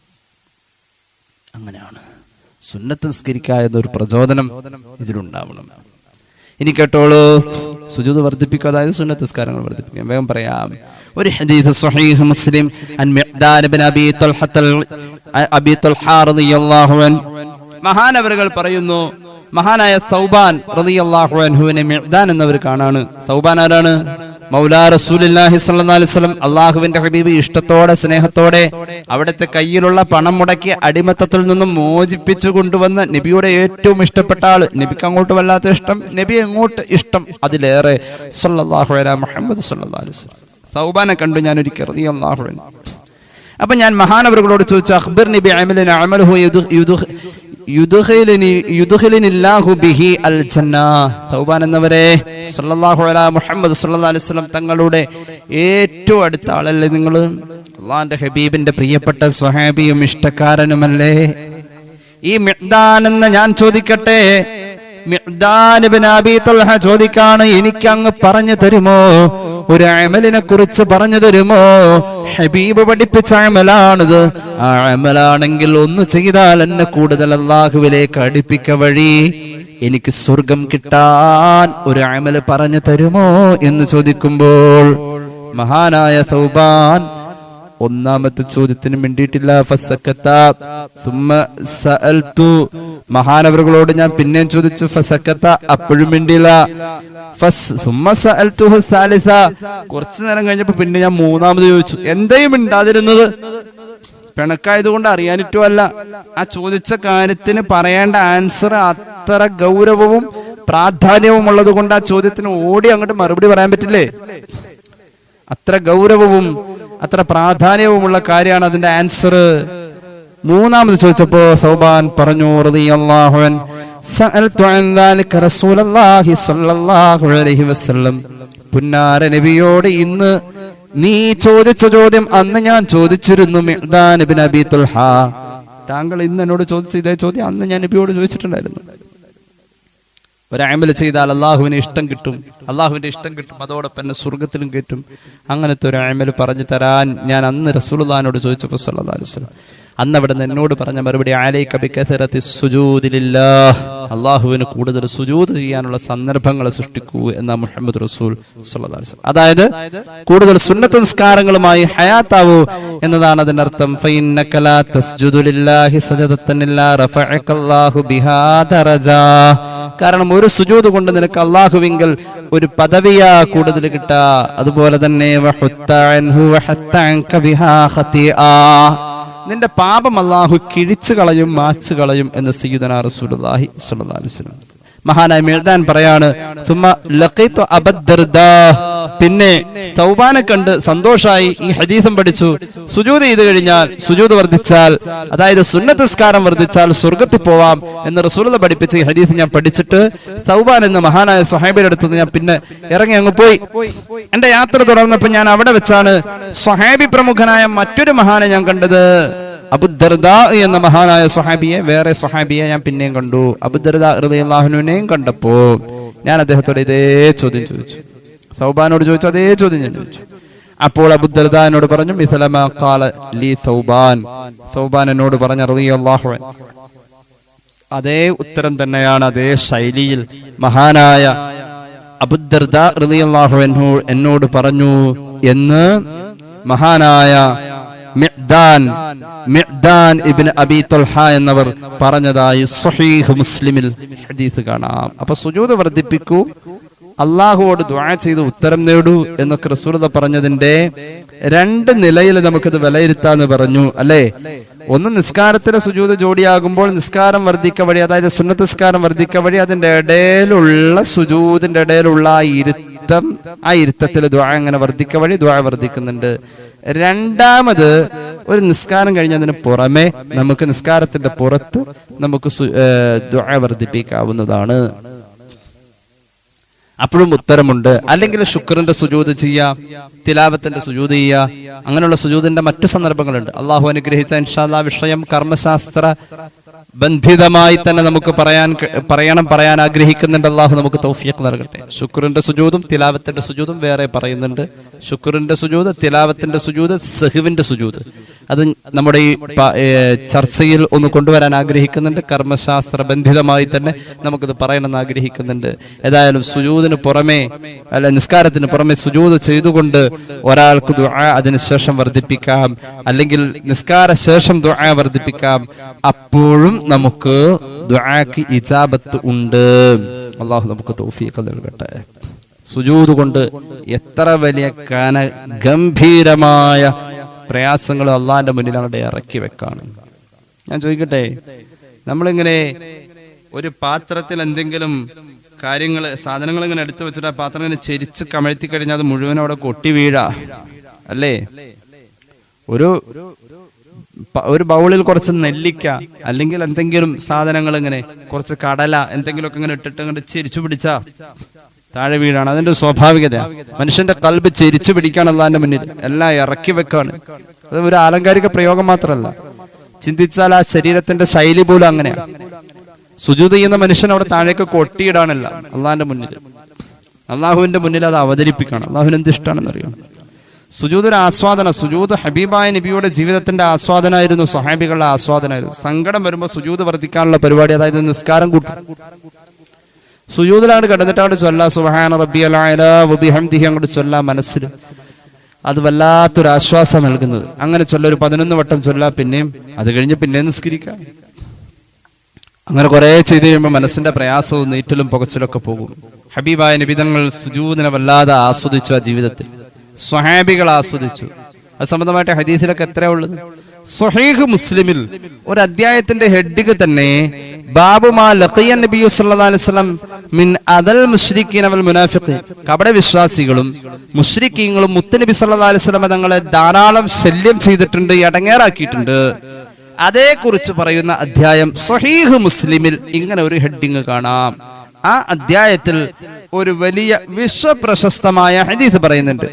അങ്ങനെയാണ് സുന്നത്ത് നിസ്കരിക്കുക എന്നൊരു പ്രചോദനം ഇതിലുണ്ടാവണം. ഇനി കേട്ടോളൂ, സുജൂദ് വർദ്ധിപ്പിക്കുക, അതായത് സുന്നത്ത് നിസ്കാരങ്ങൾ വർദ്ധിപ്പിക്കുക. വേഗം പറയാം. ഒരു ഹദീസ് സ്വഹീഹ് മുസ്ലിം അൻ മിഅ്ദാൻ ഇബ്നു അബീ ത്വൽഹ റളിയല്ലാഹു അൻഹു, മഹാനവറുകൾ പറയുന്നു, മഹാനായ സൗബാൻ റളിയല്ലാഹു അൻഹുവിനെ മിഅ്ദാൻ എന്നവർ കാണാണ്. സൗബാൻ ആരാണ്? മൗലാ റസൂലുള്ളാഹി സ്വല്ലല്ലാഹു അലൈഹി വസല്ലം, അള്ളാഹുവിന്റെ ഹബീബ് ഇഷ്ടത്തോടെ സ്നേഹത്തോടെ അവിടുത്തെ കയ്യിലുള്ള പണം മുടക്കി അടിമത്തത്തിൽ നിന്നും മോചിപ്പിച്ചു കൊണ്ടുവന്ന നബിയുടെ ഏറ്റവും ഇഷ്ടപ്പെട്ട ആള്. നബിക്ക് അങ്ങോട്ട് വല്ലാത്ത ഇഷ്ടം, നബി എങ്ങോട്ട് ഇഷ്ടം അതിലേറെ സ്വല്ലല്ലാഹു അലൈഹി മുഹമ്മദ് സ്വല്ലല്ലാഹു അലൈഹി വസല്ലം. സൗബാനെ കണ്ടു ഞാൻ ഒരിക്കൽ റളിയല്ലാഹു അൻഹു. അപ്പൊ ഞാൻ മഹാനവറുകളോട് ചോദിച്ചു, അഖ്ബിർനി ബിഅമലിൻ അമലുഹു യുദ്ഖിലുനില്ലാഹു ബിഹി അൽ ജന്ന. തൗബാൻ എന്നവരെ സല്ലല്ലാഹു അലൈഹി മുഹമ്മദ് സല്ലല്ലാഹു അലൈഹി വസല്ലം തങ്ങളുടെ ഏറ്റവും അടുത്ത ആളല്ലേ നിങ്ങൾ? അല്ലാഹുവിന്റെ ഹബീബിന്റെ പ്രിയപ്പെട്ട സ്വഹാബിയും ഇഷ്ടക്കാരനുമല്ലേ? ഈ മിഅ്ദാൻ എന്ന് ഞാൻ ചോദിക്കട്ടെ, മിഅ്ദാൻ ഇബ്നു അബീ ത്വൽഹ ചോദിക്കാണ്, എനിക്ക് അങ്ങ് പറഞ്ഞു തരുമോ? ഒരു അമലിനെ കുറിച്ച് പറഞ്ഞു തരുമോ? ഹബീബ് പഠിപ്പിച്ച അമലാണിത്. ആ അമലാണെങ്കിൽ ഒന്ന് ചെയ്താൽ എന്നെ കൂടുതൽ അല്ലാഹുവിലേക്ക് അടുപ്പിക്ക വഴി, എനിക്ക് സ്വർഗം കിട്ടാൻ ഒരു അമല് പറഞ്ഞു തരുമോ എന്ന് ചോദിക്കുമ്പോൾ മഹാനായ സൗബാൻ ഒന്നാമത്തെ ചോദ്യത്തിന് വേണ്ടിയിട്ടില്ല. ഫസക്കത്ത സുമ്മ സഅൽതു, മഹാനവറുകളോട് ഞാൻ പിന്നെയും ചോദിച്ചു. ഫസക്കത്ത, അപ്പോഴും മിണ്ടില്ല. സുമ്മ സഅൽതുഹു സാലിസ, കുറച്ചു നേരം കഴിഞ്ഞപ്പോ പിന്നെ ഞാൻ മൂന്നാമത് ചോദിച്ചു. എന്തേയും മിണ്ടാതിരുന്നത്? പിണക്കായതുകൊണ്ട് അറിയാനിട്ടോ അല്ല, ആ ചോദിച്ച കാര്യത്തിന് പറയേണ്ട ആൻസർ അത്ര ഗൗരവവും പ്രാധാന്യവും ഉള്ളത് കൊണ്ട് ആ ചോദ്യത്തിന് ഓടി അങ്ങോട്ട് മറുപടി പറയാൻ പറ്റില്ലേ? അത്ര ഗൗരവവും അത്ര പ്രാധാന്യവുമുള്ള കാര്യമാണ് അതിന്റെ ആൻസർ. മൂന്നാമത് ചോദിച്ചപ്പോ സൗബാൻ പറഞ്ഞു, റളിയല്ലാഹു അൻഹു, സഅൽതു അൻ ദാലിക റസൂലല്ലാഹി സ്വല്ലല്ലാഹു അലൈഹി വസല്ലം, പുന്നാര നബിയോട് ഇന്ന് നീ ചോദിച്ച ചോദ്യം അന്ന് ഞാൻ ചോദിച്ചിരുന്നു. മിഅ്ദാൻ ഇബ്നു അബീ ത്വൽഹ, താങ്കൾ ഇന്ന് എന്നോട് ചോദിച്ച ഇതേ ചോദ്യം അന്ന് ഞാൻ നബിയോട് ചോദിച്ചിട്ടുണ്ടായിരുന്നു. ഒരമൽ ചെയ്താൽ അള്ളാഹുവിന് ഇഷ്ടം കിട്ടും, അള്ളാഹുവിന്റെ ഇഷ്ടം കിട്ടും, അതോടൊപ്പം തന്നെ സ്വർഗത്തിലും കയറ്റും. അങ്ങനത്തെ ഒരു അമൽ പറഞ്ഞു തരാൻ ഞാൻ അന്ന് റസൂലുള്ളാഹിനോട് ചോദിച്ചപ്പോൾ സല്ലല്ലാഹു അലൈഹി വസല്ലം അന്ന് അവിടെ നിന്ന് എന്നോട് പറഞ്ഞ മറുപടി, അലൈക ബികസറത്തി സുജൂദി ലില്ലാഹ്, അള്ളാഹുവിന് കൂടുതൽ സുജൂദ് ചെയ്യാനുള്ള സന്ദർഭങ്ങൾ സൃഷ്ടിക്കൂ എന്ന മുഹമ്മദ് റസൂൽ സല്ലല്ലാഹു അലൈഹി വസല്ലം. അതായത് കൂടുതൽ സുന്നത്ത് നിസ്കാരങ്ങളുമായി ഹയാത്താവൂ എന്നതാണ് അതിന്റെ അർത്ഥം. ഫഇന്നക ലാ തസ്ജുദു ലില്ലാഹി സജദത്തൻ ഇല്ലാ റഫഅക അല്ലാഹു ബിഹാ ദറജ, കാരണം ഒരു സുജൂദ് കൊണ്ട് നിനക്ക് അള്ളാഹുവിങ്കൽ ഒരു പദവിയാ കൂടുതൽ കിട്ടാ. അതുപോലെ തന്നെ നിന്റെ പാപം അള്ളാഹു കിഴിച്ചു കളയും, മാച്ചു കളയും എന്ന് സയ്യിദുനാ റസൂലുള്ളാഹി സ്വല്ലല്ലാഹു അലൈഹി വസല്ലം. മഹാനായ മിഅ്ദാൻ പറയാണ്, പിന്നെ തൗബാനെ കണ്ട് സന്തോഷായി ഈ ഹദീസും പഠിച്ചു. സുജൂദ് ചെയ്ത് കഴിഞ്ഞാൽ, സുജൂദ് വർദ്ധിച്ചാൽ, അതായത് സുന്നത്ത് നിസ്കാരം വർദ്ധിച്ചാൽ സ്വർഗ്ഗത്തിൽ പോവാം എന്ന് റസൂലുള്ളാഹി പഠിപ്പിച്ച ഈ ഹദീസ് ഞാൻ പഠിച്ചിട്ട് തൗബാൻ എന്ന മഹാനായ സ്വഹാബിയുടെ അടുത്ത് ഞാൻ പിന്നെ ഇറങ്ങി അങ്ങ് പോയി. എന്റെ യാത്ര തുടർന്നപ്പോൾ ഞാൻ അവിടെ വെച്ചാണ് സ്വഹാബി പ്രമുഖനായ മറ്റൊരു മഹാനെ ഞാൻ കണ്ടത്. അബൂദർദാ എന്ന മഹാനായ സ്വഹാബിയെ, വേറെ സ്വഹാബിയെ ഞാൻ പിന്നെയും കണ്ടു. അബൂദർദാ റളിയല്ലാഹു അൻഹുവിനെയും കണ്ടപ്പോ ഞാൻ അദ്ദേഹത്തോട് ഇതേ ചോദ്യം ചോദിച്ചു. സൗബാനോട് ചോദിച്ചു, അതേ ചോദ്യം ഞാൻ ചോദിച്ചു. അപ്പോൾ അബൂദർദാ എന്നോട് പറഞ്ഞു, മിസ്ലമാ ഖാല ലീ സൗബാൻ, സൗബാൻ എന്നോട് പറഞ്ഞ റളിയല്ലാഹു അൻഹു അതേ ഉത്തരം തന്നെയാണ്, അതേ ശൈലിയിൽ മഹാനായ അബൂദർദാ റളിയല്ലാഹു അൻഹു എന്നോട് പറഞ്ഞു എന്ന് മഹാനായ മിഅ്ദാൻ ഇബ്നു അബീ ത്വൽഹ എന്നവർ പറഞ്ഞതായി സ്വഹീഹ് മുസ്ലിമിൽ ഹദീസ് കാണാം. അപ്പൊ സുജൂദ് വർദ്ധിപ്പിക്കൂ, അള്ളാഹുവോട് ദുആ ചെയ്ത് ഉത്തരം നേടൂ എന്നൊക്കെ റസൂലുള്ളാഹി പറഞ്ഞതിന്റെ രണ്ട് നിലയിൽ നമുക്കിത് വിലയിരുത്താന്ന് പറഞ്ഞു അല്ലേ. ഒന്ന്, നിസ്കാരത്തിലെ സുജൂദ് ജോഡിയാകുമ്പോൾ നിസ്കാരം വർദ്ധിക്ക വഴി, അതായത് സുന്നത്ത് നിസ്കാരം വർദ്ധിക്ക വഴി അതിന്റെ ഇടയിലുള്ള സുജൂദിന്റെ ഇടയിലുള്ള ആ ഇരുത്തത്തിൽ ദുആ അങ്ങനെ വർദ്ധിക്ക വഴി ദുആ വർദ്ധിക്കുന്നുണ്ട്. രണ്ടാമത്, ഒരു നിസ്കാരം കഴിഞ്ഞതിന് പുറമെ നമുക്ക് നിസ്കാരത്തിന്റെ പുറത്ത് നമുക്ക് ദുആ വർദ്ധിപ്പിക്കാവുന്നതാണ്. അപ്പോഴും ഉത്തരമുണ്ട്. അല്ലെങ്കിൽ ശുക്റിന്റെ സുജൂദ് ചെയ്യാം, തിലാവത്തിന്റെ സുജൂദ് ചെയ്യുക, അങ്ങനെയുള്ള സുജൂദിന്റെ മറ്റു സന്ദർഭങ്ങളുണ്ട്. അള്ളാഹു അനുഗ്രഹിച്ച ഇൻഷാ അല്ലാഹ് വിഷയം കർമ്മശാസ്ത്ര ബന്ധിതമായി തന്നെ നമുക്ക് പറയാൻ ആഗ്രഹിക്കുന്നുണ്ട്. അള്ളാഹു നമുക്ക് തൗഫീഖ് നൽകട്ടെ. ശുക്റിന്റെ സുജൂദും തിലാവത്തിന്റെ സുജൂദും വേറെ പറയുന്നുണ്ട്. ശുക്റിന്റെ സുജൂദ്, തിലാവത്തിന്റെ സുജൂദ്, സഹ്വിന്റെ സുജൂദ്, അത് നമ്മുടെ ഈ ചർച്ചയിൽ ഒന്ന് കൊണ്ടുവരാൻ ആഗ്രഹിക്കുന്നുണ്ട്. കർമ്മശാസ്ത്ര ബന്ധിതമായി തന്നെ നമുക്കിത് പറയണമെന്ന് ആഗ്രഹിക്കുന്നുണ്ട്. ഏതായാലും സുജൂദിന് പുറമെ, അല്ല നിസ്കാരത്തിന് പുറമെ സുജൂദ് ചെയ്തുകൊണ്ട് ഒരാൾക്ക് ദുആ അതിനുശേഷം വർദ്ധിപ്പിക്കാം, അല്ലെങ്കിൽ നിസ്കാര ശേഷം ദുആ വർദ്ധിപ്പിക്കാം. അപ്പോഴും നമുക്ക് ദുആക്ക് ഇജാബത്ത് ഉണ്ട്. അല്ലാഹു നമുക്ക് തൗഫീഖ് നൽകട്ടെ. സുജൂദ് കൊണ്ട് എത്ര വലിയ ഗംഭീരമായ പ്രയാസങ്ങൾ അള്ളാഹിന്റെ മുന്നിൽ അങ്ങോട്ട് ഇറക്കി വെക്കാണ്. ഞാൻ ചോദിക്കട്ടെ, നമ്മളിങ്ങനെ ഒരു പാത്രത്തിൽ എന്തെങ്കിലും സാധനങ്ങൾ ഇങ്ങനെ എടുത്തു വെച്ചിട്ട് ആ പാത്രം ഇങ്ങനെ ചെരിച്ച് കമഴ്ത്തി കഴിഞ്ഞാൽ അത് മുഴുവൻ അവിടെ കൊട്ടി വീഴാ അല്ലേ? ഒരു ബൗളിൽ കുറച്ച് നെല്ലിക്ക അല്ലെങ്കിൽ എന്തെങ്കിലും സാധനങ്ങൾ ഇങ്ങനെ കുറച്ച് കടല എന്തെങ്കിലുമൊക്കെ ഇങ്ങനെ ഇട്ടിട്ട് ഇങ്ങോട്ട് ചെരിച്ചു പിടിച്ചാ താഴെ വീഴാണ്. അതിന്റെ സ്വാഭാവികത. മനുഷ്യന്റെ കൽബ് ചെരിച്ചു പിടിക്കാണ് അള്ളാന്റെ മുന്നിൽ, എല്ലാം ഇറക്കി വെക്കാണ്. അത് ഒരു ആലങ്കാരിക പ്രയോഗം മാത്രമല്ല, ചിന്തിച്ചാൽ ആ ശരീരത്തിന്റെ ശൈലി പോലും അങ്ങനെയാണ്. സുജൂദ് ചെയ്യുന്ന മനുഷ്യൻ അവിടെ താഴേക്ക് കൊട്ടിയിടാനല്ല, അള്ളാന്റെ മുന്നിൽ, അള്ളാഹുവിന്റെ മുന്നിൽ അത് അവതരിപ്പിക്കണം. അള്ളാഹുവിന് എന്ത് ഇഷ്ടമാണെന്നറിയാം. സുജൂദ് ഒരു ആസ്വാദന. സുജൂദ് ഹബീബായ നബിയുടെ ജീവിതത്തിന്റെ ആസ്വാദനമായിരുന്നു, സ്വഹാബികളുടെ ആസ്വാദനമായിരുന്നു. സങ്കടം വരുമ്പോൾ സുജൂദ് വർദ്ധിക്കാനുള്ള പരിപാടി, അതായത് നിസ്കാരം കൂട്ടും. സുജൂദിലാണ് കിടന്നിട്ടാണ് ചൊല്ലാ സുബ്ഹാന റബ്ബിയൽ അഅ്ലാ വബിഹംദിഹി അങ്ങോട്ട് ചൊല്ലാ മനസ്സിൽ. അത് വല്ലാത്തൊരു ആശ്വാസം നൽകുന്നത്. അങ്ങനെ ഒരു 11 വട്ടം ചൊല്ലാ, പിന്നെയും അത് കഴിഞ്ഞ് പിന്നെയും നിസ്കരിക്കാം. അങ്ങനെ കുറെ ചെയ്ത് കഴിയുമ്പോൾ മനസ്സിന്റെ പ്രയാസവും നീറ്റലും പുകച്ചിലൊക്കെ പോകും. ഹബീബായ നബി തങ്ങൾ സുജൂദിനെ വല്ലാതെ ആസ്വദിച്ചു. ആ ജീവിതത്തിൽ സ്വഹാബികൾ ആസ്വദിച്ചു. അത് സംബന്ധമായിട്ട് ഹദീസിലൊക്കെ എത്രയാ ഉള്ളത്? സ്വഹീഹ് മുസ്ലിമിൽ ഒരു അധ്യായത്തിന്റെ ഹെഡിങ് തന്നെ ബാബു മാ ലഖിയ നബി സല്ലല്ലാഹു അലൈഹി വസല്ലം മിൻ അദൽ മുശ്രിക്കീന വൽ മുനാഫിഖീൻ. കപട വിശ്വാസികളും മുശ്രിക്കീങ്ങളും മുത്തുനബി സല്ലല്ലാഹു അലൈഹി വസല്ലം തങ്ങളെ ധാരാളം ശല്യം ചെയ്തിട്ടുണ്ട്, ഇടങ്ങേറാക്കിയിട്ടുണ്ട്. അതേക്കുറിച്ച് പറയുന്ന അധ്യായം സ്വഹീഹ് മുസ്ലിമിൽ ഇങ്ങനെ ഒരു ഹെഡിങ് കാണാം. ആ അധ്യായത്തിൽ ഒരു വലിയ വിശ്വപ്രശസ്തമായ ഹദീസ് പറയുന്നുണ്ട്.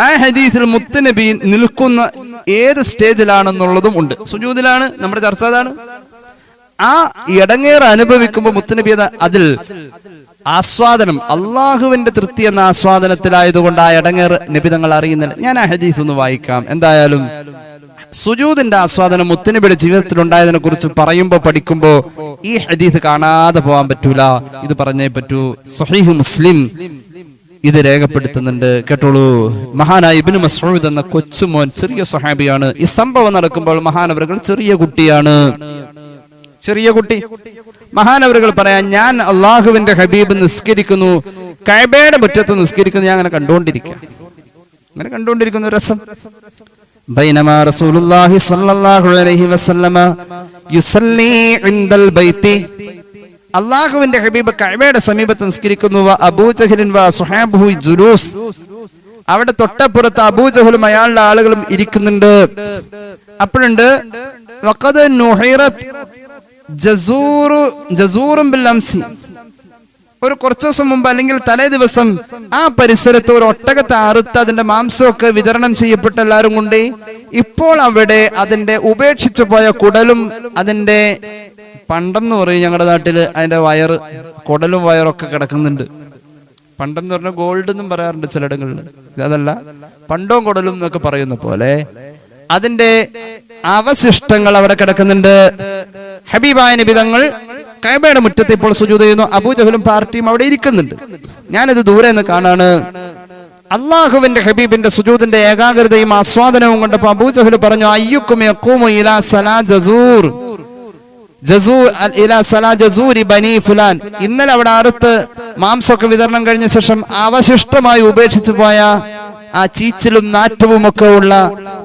ആ ഹദീസിൽ മുത്തുനബി നിൽക്കുന്ന ഏത് സ്റ്റേജിലാണെന്നുള്ളതും ഉണ്ട്. സുജൂദിലാണ്, നമ്മുടെ ചർച്ച അതാണ്. ആ ഇടങ്ങേറ് അനുഭവിക്കുമ്പോൾ മുത്തുനബി അതിൽ ആസ്വാദനം, അള്ളാഹുവിന്റെ തൃപ്തി എന്ന ആസ്വാദനത്തിലായതുകൊണ്ട് ആ ഇടങ്ങേറ് നബി തങ്ങൾ അറിയുന്നില്ല. ഞാൻ ആ ഹദീസ് ഒന്ന് വായിക്കാം. എന്തായാലും സുജൂദിന്റെ ആസ്വാദനം മുത്തുനബിയുടെ ജീവിതത്തിൽ ഉണ്ടായതിനെ കുറിച്ച് പഠിക്കുമ്പോൾ ഈ ഹദീസ് കാണാതെ പോകാൻ പറ്റൂല. ഇത് പറഞ്ഞേ പറ്റൂ. സ്വഹീഹ് മുസ്ലിം ഇത് രേഖപ്പെടുത്തുന്നുണ്ട്. കേട്ടോളൂ. മഹാനായ ഇബ്നു മസ്ഊദ് എന്ന കൊച്ചുമോൻ, ചെറിയ സ്വഹാബിയാണ്. ഈ സംഭവം നടക്കുമ്പോൾ മഹാനവറുകൾ ചെറിയ കുട്ടിയാണ്. ചെറിയ കുട്ടി. മഹാനവറുകൾ പറയാൻ, ഞാൻ അള്ളാഹുവിന്റെ ഹബീബ് നിസ്കരിക്കുന്നു, കഅബയുടെ മുറ്റത്ത് നിസ്കരിക്കുന്നു, ഞാൻ അങ്ങനെ കണ്ടുകൊണ്ടിരിക്കുന്നു രസം. ബൈനമാ റസൂലുള്ളാഹി സ്വല്ലല്ലാഹു അലൈഹി വസല്ലമ യുസല്ലി ഇൻദൽ ബൈത്തി, അള്ളാഹുവിന്റെ ഹബീബ് കഅബയുടെ സമീപത്ത് നിസ്കരിക്കുന്നു. അബൂജഹലിൻ വ സുഹാബുഹു ജുലൂസ്, അവിടെ തൊട്ടപ്പുറത്ത് അബൂജഹലും അയാളുടെ ആളുകളും ഇരിക്കുന്നുണ്ട്. അപ്പോഴുണ്ട് വഖദ് നുഹിറത് ജസൂറും ബിൽ അംസി, ഒരു കുറച്ചു ദിവസം മുമ്പ് അല്ലെങ്കിൽ തലേ ദിവസം ആ പരിസരത്ത് ഒരു ഒട്ടകത്തെ അറുത്ത് അതിന്റെ മാംസമൊക്കെ വിതരണം ചെയ്യപ്പെട്ട എല്ലാവരും കൊണ്ട് ഇപ്പോൾ അവിടെ അതിന്റെ ഉപേക്ഷിച്ചു പോയ കുടലും അതിന്റെ പണ്ടം എന്ന് പറയും ഞങ്ങളുടെ നാട്ടില്, അതിന്റെ വയറ്, കുടലും വയറൊക്കെ കിടക്കുന്നുണ്ട്. പണ്ടം എന്ന് പറഞ്ഞാൽ ഗോൾഡ് എന്നും പറയാറുണ്ട് ചിലയിടങ്ങളിൽ, അതല്ല പണ്ടവും കുടലും എന്നൊക്കെ പറയുന്ന പോലെ അതിന്റെ അവശിഷ്ടങ്ങൾ അവിടെ കിടക്കുന്നുണ്ട്. ഹബീബായ നബി തങ്ങൾ കഅബയുടെ മുറ്റത്ത് ഇപ്പോൾ സുജൂദ് ചെയ്യുന്നു. അബൂജഹലും പാർട്ടിയും അവിടെ ഇരിക്കുന്നുണ്ട്. ഞാനിത് ദൂരെ നിന്ന് കാണാണ്. അള്ളാഹുവിന്റെ ഹബീബിന്റെ സുജൂദിന്റെ ഏകാഗ്രതയും ആസ്വാദനവും കണ്ടപ്പോൾ അബൂജഹൽ പറഞ്ഞു, അയ്യുക്കും യഖൂമു ഇലാ സലാ ജസൂർ ബനി ഫുലാൻ, ഇന്നലെ അവിടെ അടുത്ത് മാംസമൊക്കെ വിതരണം കഴിഞ്ഞ ശേഷം അവശിഷ്ടമായി ഉപേക്ഷിച്ചു പോയ ആ ചീച്ചിലും നാറ്റവും ഒക്കെ ഉള്ള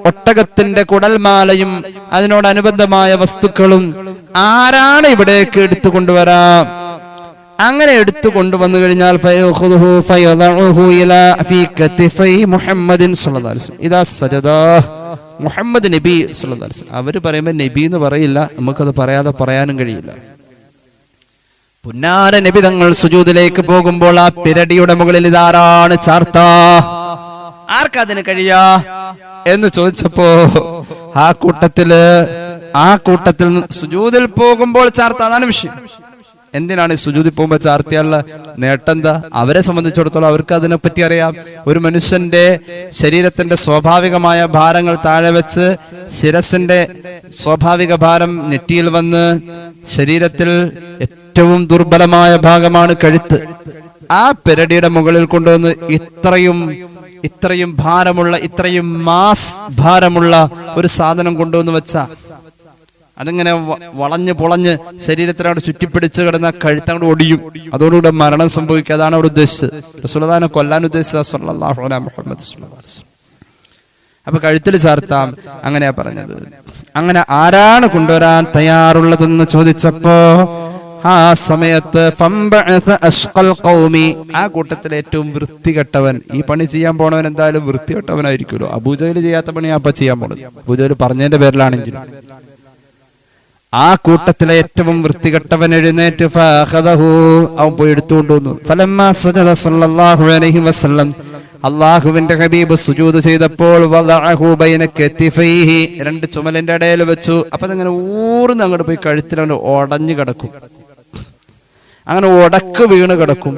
ഒട്ടകത്തിന്റെ കുടൽമാലയും അതിനോടനുബന്ധമായ വസ്തുക്കളും ആരാണ് ഇവിടേക്ക് എടുത്തു കൊണ്ടുവരാം? അങ്ങനെ എടുത്തു കൊണ്ടുവന്നു കഴിഞ്ഞാൽ മുഹമ്മദ് നബി സല്ലല്ലാഹു അലൈഹി വസല്ലം. അവര് പറയുമ്പോൾ നബി എന്ന് പറയില്ല, നമുക്കത് പറയാതെ പറയാനും കഴിയില്ല. പുന്നാര നബി തങ്ങൾ സുജൂദിലേക്ക് പോകുമ്പോൾ ആ പിരടിയുടെ മുകളിൽ ഇതാരാണ് ചാർത്ത? ആർക്കതിന് കഴിയാ എന്ന് ചോദിച്ചപ്പോ ആ കൂട്ടത്തിൽ സുജൂദിൽ പോകുമ്പോൾ ചാർത്ത, അതാണ് വിഷയം. എന്തിനാണ് സുജൂദിൽ പോകുമ്പോൾ ചാർത്തിയുള്ള നേട്ടം എന്താ? അവരെ സംബന്ധിച്ചിടത്തോളം അവർക്ക് അതിനെപ്പറ്റി അറിയാം. ഒരു മനുഷ്യന്റെ ശരീരത്തിന്റെ സ്വാഭാവികമായ ഭാരങ്ങൾ താഴെ വെച്ച് ശിരസിന്റെ സ്വാഭാവിക ഭാരം നെറ്റിയിൽ വന്ന് ശരീരത്തിൽ ഏറ്റവും ദുർബലമായ ഭാഗമാണ് കഴുത്ത്. ആ പെരടിയുടെ മുകളിൽ കൊണ്ടുവന്ന് ഇത്രയും ഭാരമുള്ള, ഇത്രയും മാസ് ഭാരമുള്ള ഒരു സാധനം കൊണ്ടുവന്ന് വെച്ച അതിങ്ങനെ വളഞ്ഞ് പൊളഞ്ഞ് ശരീരത്തിനോട് ചുറ്റിപ്പിടിച്ച് കിടന്ന കഴുത്തങ്ങോട് ഒടിയും, അതോടുകൂടെ മരണം സംഭവിക്കുക. അതാണ് അവിടെ ഉദ്ദേശിച്ചത്. റസൂലുള്ളാഹിനെ കൊല്ലാൻ ഉദ്ദേശിച്ച സ്വല്ലല്ലാഹു അലൈഹി മുഹമ്മദ് സ്വല്ലല്ലാഹു അലൈഹി വസല്ലം. അപ്പൊ കഴുത്തിൽ ചാർത്താം, അങ്ങനെയാ പറഞ്ഞത്. അങ്ങനെ ആരാണ് കൊണ്ടുവരാൻ തയ്യാറുള്ളതെന്ന് ചോദിച്ചപ്പോ ആ സമയത്ത് ആ കൂട്ടത്തിലെ ഏറ്റവും വൃത്തികെട്ടവൻ, ഈ പണി ചെയ്യാൻ പോണവൻ എന്തായാലും വൃത്തികെട്ടവനായിരിക്കുമല്ലോ. അബൂജഹൽ ചെയ്യാത്ത പണി അപ്പൊ ചെയ്യാൻ പോണത്, അബൂജഹൽ പറഞ്ഞതിന്റെ പേരിലാണെങ്കിലും. ആ കൂട്ടത്തിലെ ഏറ്റവും വൃത്തികെട്ടവൻ എഴുന്നേറ്റ് അവൻ പോയി എടുത്തുകൊണ്ടുവന്നു. ഫലമ്മാ സജദ സല്ലല്ലാഹു അലൈഹി വസല്ലം, അള്ളാഹുവിന്റെ ഹബീബ് സുജൂദ് ചെയ്തപ്പോൾ വദഅഹു ബൈന കതിഫൈഹി, രണ്ട് ചുമലിന്റെ ഇടയിൽ വെച്ചു. അപ്പൊ അതിങ്ങനെ ഊർന്ന് അങ്ങോട്ട് പോയി കഴുത്തിൽ അങ്ങനെ ഉടഞ്ഞു കിടക്കും, അങ്ങനെ ഉടക്ക് വീണ് കിടക്കും,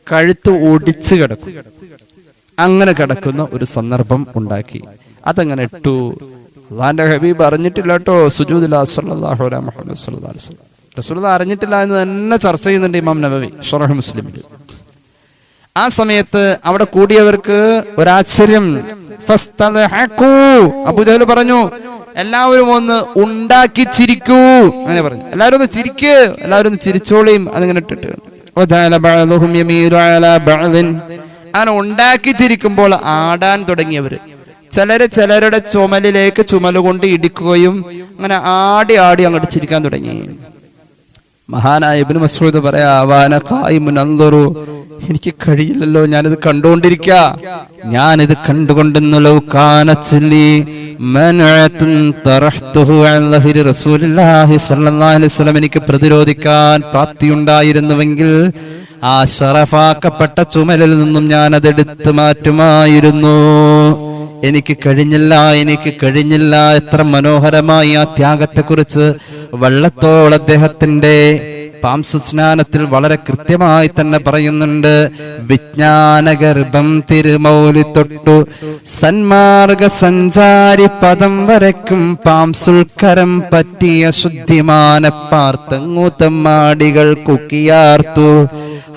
കഴുത്ത് ഒടിച്ച് കിടക്കും. അങ്ങനെ കിടക്കുന്ന ഒരു സന്ദർഭം ഉണ്ടാക്കി. അതങ്ങനെ ഇട്ടു. അള്ളാന്റെ ഹബീബ് അറിഞ്ഞിട്ടില്ല കേട്ടോ സുജൂദില്ല സ്വല്ലല്ലാഹു അലൈഹി മുഹമ്മദ് സ്വല്ലല്ലാഹു അലൈഹി വസല്ലം. റസൂലുള്ളാഹി അറിഞ്ഞിട്ടില്ല എന്ന് തന്നെ ചർച്ച ചെയ്യുന്നുണ്ട് ഇമാം നബവി ശറഹ് മുസ്ലിമിൽ. ആ സമയത്ത് അവിടെ കൂടിയവർക്ക് ഒരാശ്ചര്യം. അബൂജഹൽ പറഞ്ഞു, എല്ലാവരും ഒന്ന് ഉണ്ടാക്കി ചിരിക്കൂ, അങ്ങനെ പറഞ്ഞു. എല്ലാവരും ഒന്ന് ചിരിക്ക്, എല്ലാവരും ഒന്ന് ചിരിച്ചോളിയും. അതിങ്ങനെ ഇട്ടിട്ട് അങ്ങനെ ഉണ്ടാക്കി ചിരിക്കുമ്പോൾ ആടാൻ തുടങ്ങിയവര് ചിലരുടെ ചുമലിലേക്ക് ചുമലുകൊണ്ട് ഇടിക്കുകയും അങ്ങനെ ആടി അങ്ങോട്ട് ചിരിക്കാൻ തുടങ്ങി. മഹാനായ ഇബ്നു മസ്ഊദ് പറയാ, എനിക്ക് കഴിയില്ലല്ലോ, ഞാനിത് കണ്ടുകൊണ്ടിരിക്കുക, ഞാനിത് കണ്ടുകൊണ്ടെന്ന് എനിക്ക് പ്രതിരോധിക്കാൻ പ്രാപ്തിയുണ്ടായിരുന്നുവെങ്കിൽ ആ ശറഫാക്കപ്പെട്ട ചുമലിൽ നിന്നും ഞാൻ അതെടുത്ത് മാറ്റുമായിരുന്നു. എനിക്ക് കഴിഞ്ഞില്ല. എത്ര മനോഹരമായി ആ ത്യാഗത്തെക്കുറിച്ച് വള്ളത്തോൾ അദ്ദേഹത്തിന്റെ പാംസുസ്നാനത്തിൽ വളരെ കൃത്യമായി തന്നെ പറയുന്നുണ്ട്. വിജ്ഞാനഗർഭം തിരുമൗലി തൊട്ടു സന്മാർഗ സഞ്ചാരി പദം വരയ്ക്കും പാംസുൽക്കരം പറ്റിയ ശുദ്ധിമാനപ്പാർത്തങ്ങൂത്തമ്മാടികൾ കുക്കിയാർത്തു.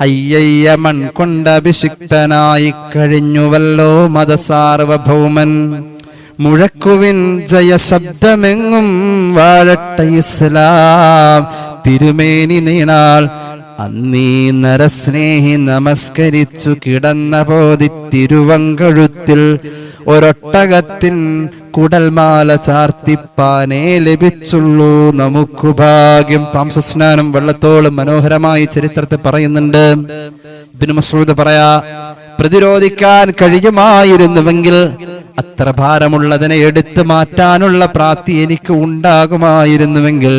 അയ്യയ്യ മൺകൊണ്ട അഭിഷിക്തനായി കഴിഞ്ഞുവല്ലോ മതസാർവഭൗമൻ. മുഴക്കുവിൻ ജയശബ്ദമെങ്ങും വാഴട്ടെ ഇസ്ലാം. തിരുമേനി നീണാൾ അന്നീ നരസ്നേഹി നമസ്കരിച്ചു കിടന്ന പോതി തിരുവങ്കഴുത്തിൽ ഒരൊട്ടകത്തിൻ കുടൽമാല ചാർത്തിപ്പാനേ ലഭിച്ചുള്ളൂ നമുക്കു ഭാഗ്യം. പാംസസ്നാനം വെള്ളത്തോളം മനോഹരമായി ചരിത്രത്തെ പറയുന്നുണ്ട്. ഇബ്നു മസ്ഊദ് പറയാ, പ്രതിരോധിക്കാൻ കഴിയുമായിരുന്നുവെങ്കിൽ അത്ര ഭാരമുള്ളതിനെ എടുത്തു മാറ്റാനുള്ള പ്രാപ്തി എനിക്ക് ഉണ്ടാകുമായിരുന്നുവെങ്കിൽ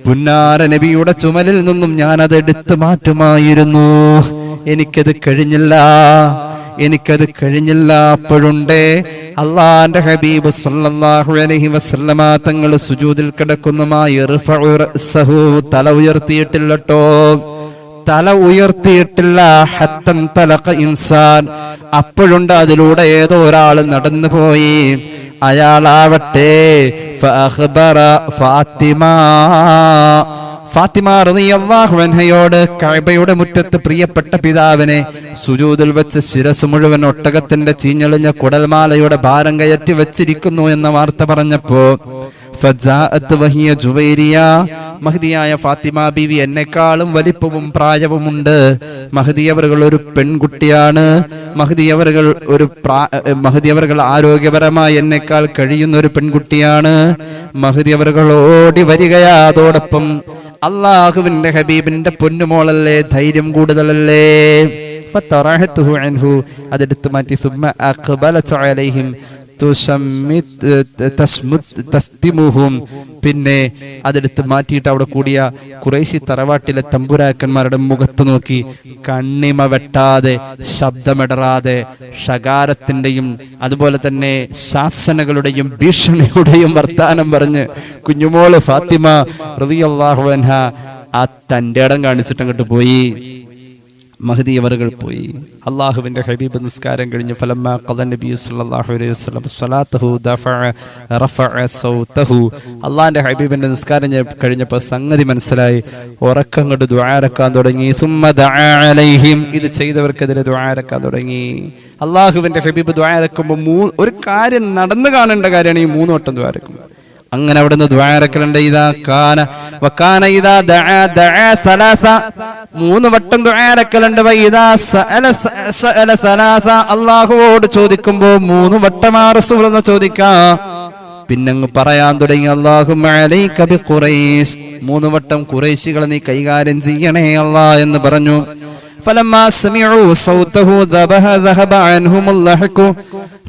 പുന്നാര നബിയുടെ ചുമലിൽ നിന്നും ഞാൻ അത് എടുത്തു മാറ്റുമായിരുന്നു. എനിക്കത് കഴിഞ്ഞില്ല. അപ്പോഴുണ്ടേ അള്ളാന്റെ ഹബീബ് സല്ലല്ലാഹു അലൈഹി വസല്ലമ തങ്ങൾ സുജൂദിൽ കിടക്കുന്നമായി തല ഉയർത്തിയിട്ടില്ലട്ടോ, തല ഉയർത്തിയിട്ടില്ല. ഹത്തൻ തലഖ ഇൻസാൻ, അപ്പോഴുണ്ട് അതിലൂടെ ഏതോ ഒരാൾ നടന്നു പോയി. അയാളാവട്ടെ ഫാത്തിമ റളിയല്ലാഹു അൻഹയോട് കഅബയുടെ മുറ്റത്ത് പ്രിയപ്പെട്ട പിതാവിനെ സുജൂദിൽ വെച്ച് ശിരസ് മുഴുവൻ ഒട്ടകത്തിന്റെ ചീഞ്ഞളിഞ്ഞ കുടൽമാലയുടെ ഭാരം കയറ്റി വെച്ചിരിക്കുന്നു എന്ന വാർത്ത പറഞ്ഞപ്പോ ഫജാഅത്ത് വഹിയ ജുവൈരിയ, മഹ്ദിയായ ഫാത്തിമ ബീവി എന്നെക്കാളും വലിപ്പവും പ്രായവുമുണ്ട്. മഹ്ദിയവറുകൾ ഒരു പെൺകുട്ടിയാണ്. മഹ്ദിയവറുകൾ ആരോഗ്യപരമായി എന്നെക്കാൾ കഴിയുന്ന ഒരു പെൺകുട്ടിയാണ്. മഹ്ദിയവറുകൾ ഓടി വരികയാ. അതോടൊപ്പം അള്ളാഹുവിന്റെ ഹബീബിന്റെ പൊന്നുമോളല്ലേ, ധൈര്യം കൂടുതലല്ലേ. ഫതറഹതുഹു അൻഹു, അതെടുത്ത് മാറ്റി സുമ്മ അഖ്ബലതു അലൈഹിം പിന്നെ അതെടുത്ത് മാറ്റിയിട്ട് അവിടെ കൂടിയ ഖുറൈശി തറവാട്ടിലെ തമ്പുരാക്കന്മാരുടെ മുഖത്ത് നോക്കി കണ്ണിമ വെട്ടാതെ ശബ്ദമിടറാതെ ഷകാരത്തിന്റെയും അതുപോലെ തന്നെ ശാസനകളുടെയും ഭീഷണിയുടെയും വർത്താനം പറഞ്ഞ് കുഞ്ഞുമോള് ഫാത്തിമ റളിയല്ലാഹു അൻഹ ആ തന്റെ ഇടം കാണിച്ചിട്ട് അങ്ങോട്ട് പോയി. മഹ്ദിയവറുകൾ പോയി. അള്ളാഹുവിന്റെ ഹബീബ് നിസ്കാരം കഴിഞ്ഞ് ഫലമ്മാ ഖദ നബി സല്ലല്ലാഹു അലൈഹി വസല്ലം സ്വലാത്തഹു റഫഅ സൗതഹു, അള്ളാഹിന്റെ ഹബീബിന്റെ നിസ്കാരം കഴിഞ്ഞപ്പോൾ സംഗതി മനസ്സിലായി. ഉറക്കം കൊണ്ട് ദുആരക്കാൻ തുടങ്ങി. സുമ്മ ദഅ അലൈഹിം, ഇത് ചെയ്തവർക്കെതിരെ ദുആരക്കാൻ തുടങ്ങി. അള്ളാഹുവിന്റെ ഹബീബ് ദുആരക്കുമ്പോൾ ഒരു കാര്യം നടന്നു കാണേണ്ട കാര്യമാണ് ഈ 3 വട്ടം ദുആരക്കുമ്പോൾ. അങ്ങനെ അവിടുന്ന് ദുആരക്കലുണ്ട്. ഇദാ കാന വകാന ഇദാ ദഅ സലാസ, 3 വട്ടം ദുആരക്കലുണ്ട്. വഇദാ സഅല സലാസ, അല്ലാഹുവോട് ചോദിക്കുമ്പോൾ 3 വട്ടമാ റസൂലുള്ളാഹി ചോദിക്കാ. പിന്നങ്ങ് പറയാൻ തുടങ്ങി, അല്ലാഹുമ്മ അലൈക ബി ഖുറൈശ്, 3 വട്ടം ഖുറൈശികളെ നീ കൈകാര്യം ചെയ്യണേ അല്ലാഹ് എന്ന് പറഞ്ഞു. ഫലമ്മാ സമിഉ സൗതഹു ദഹബ അൻഹുമുൽ ലഹ്കു,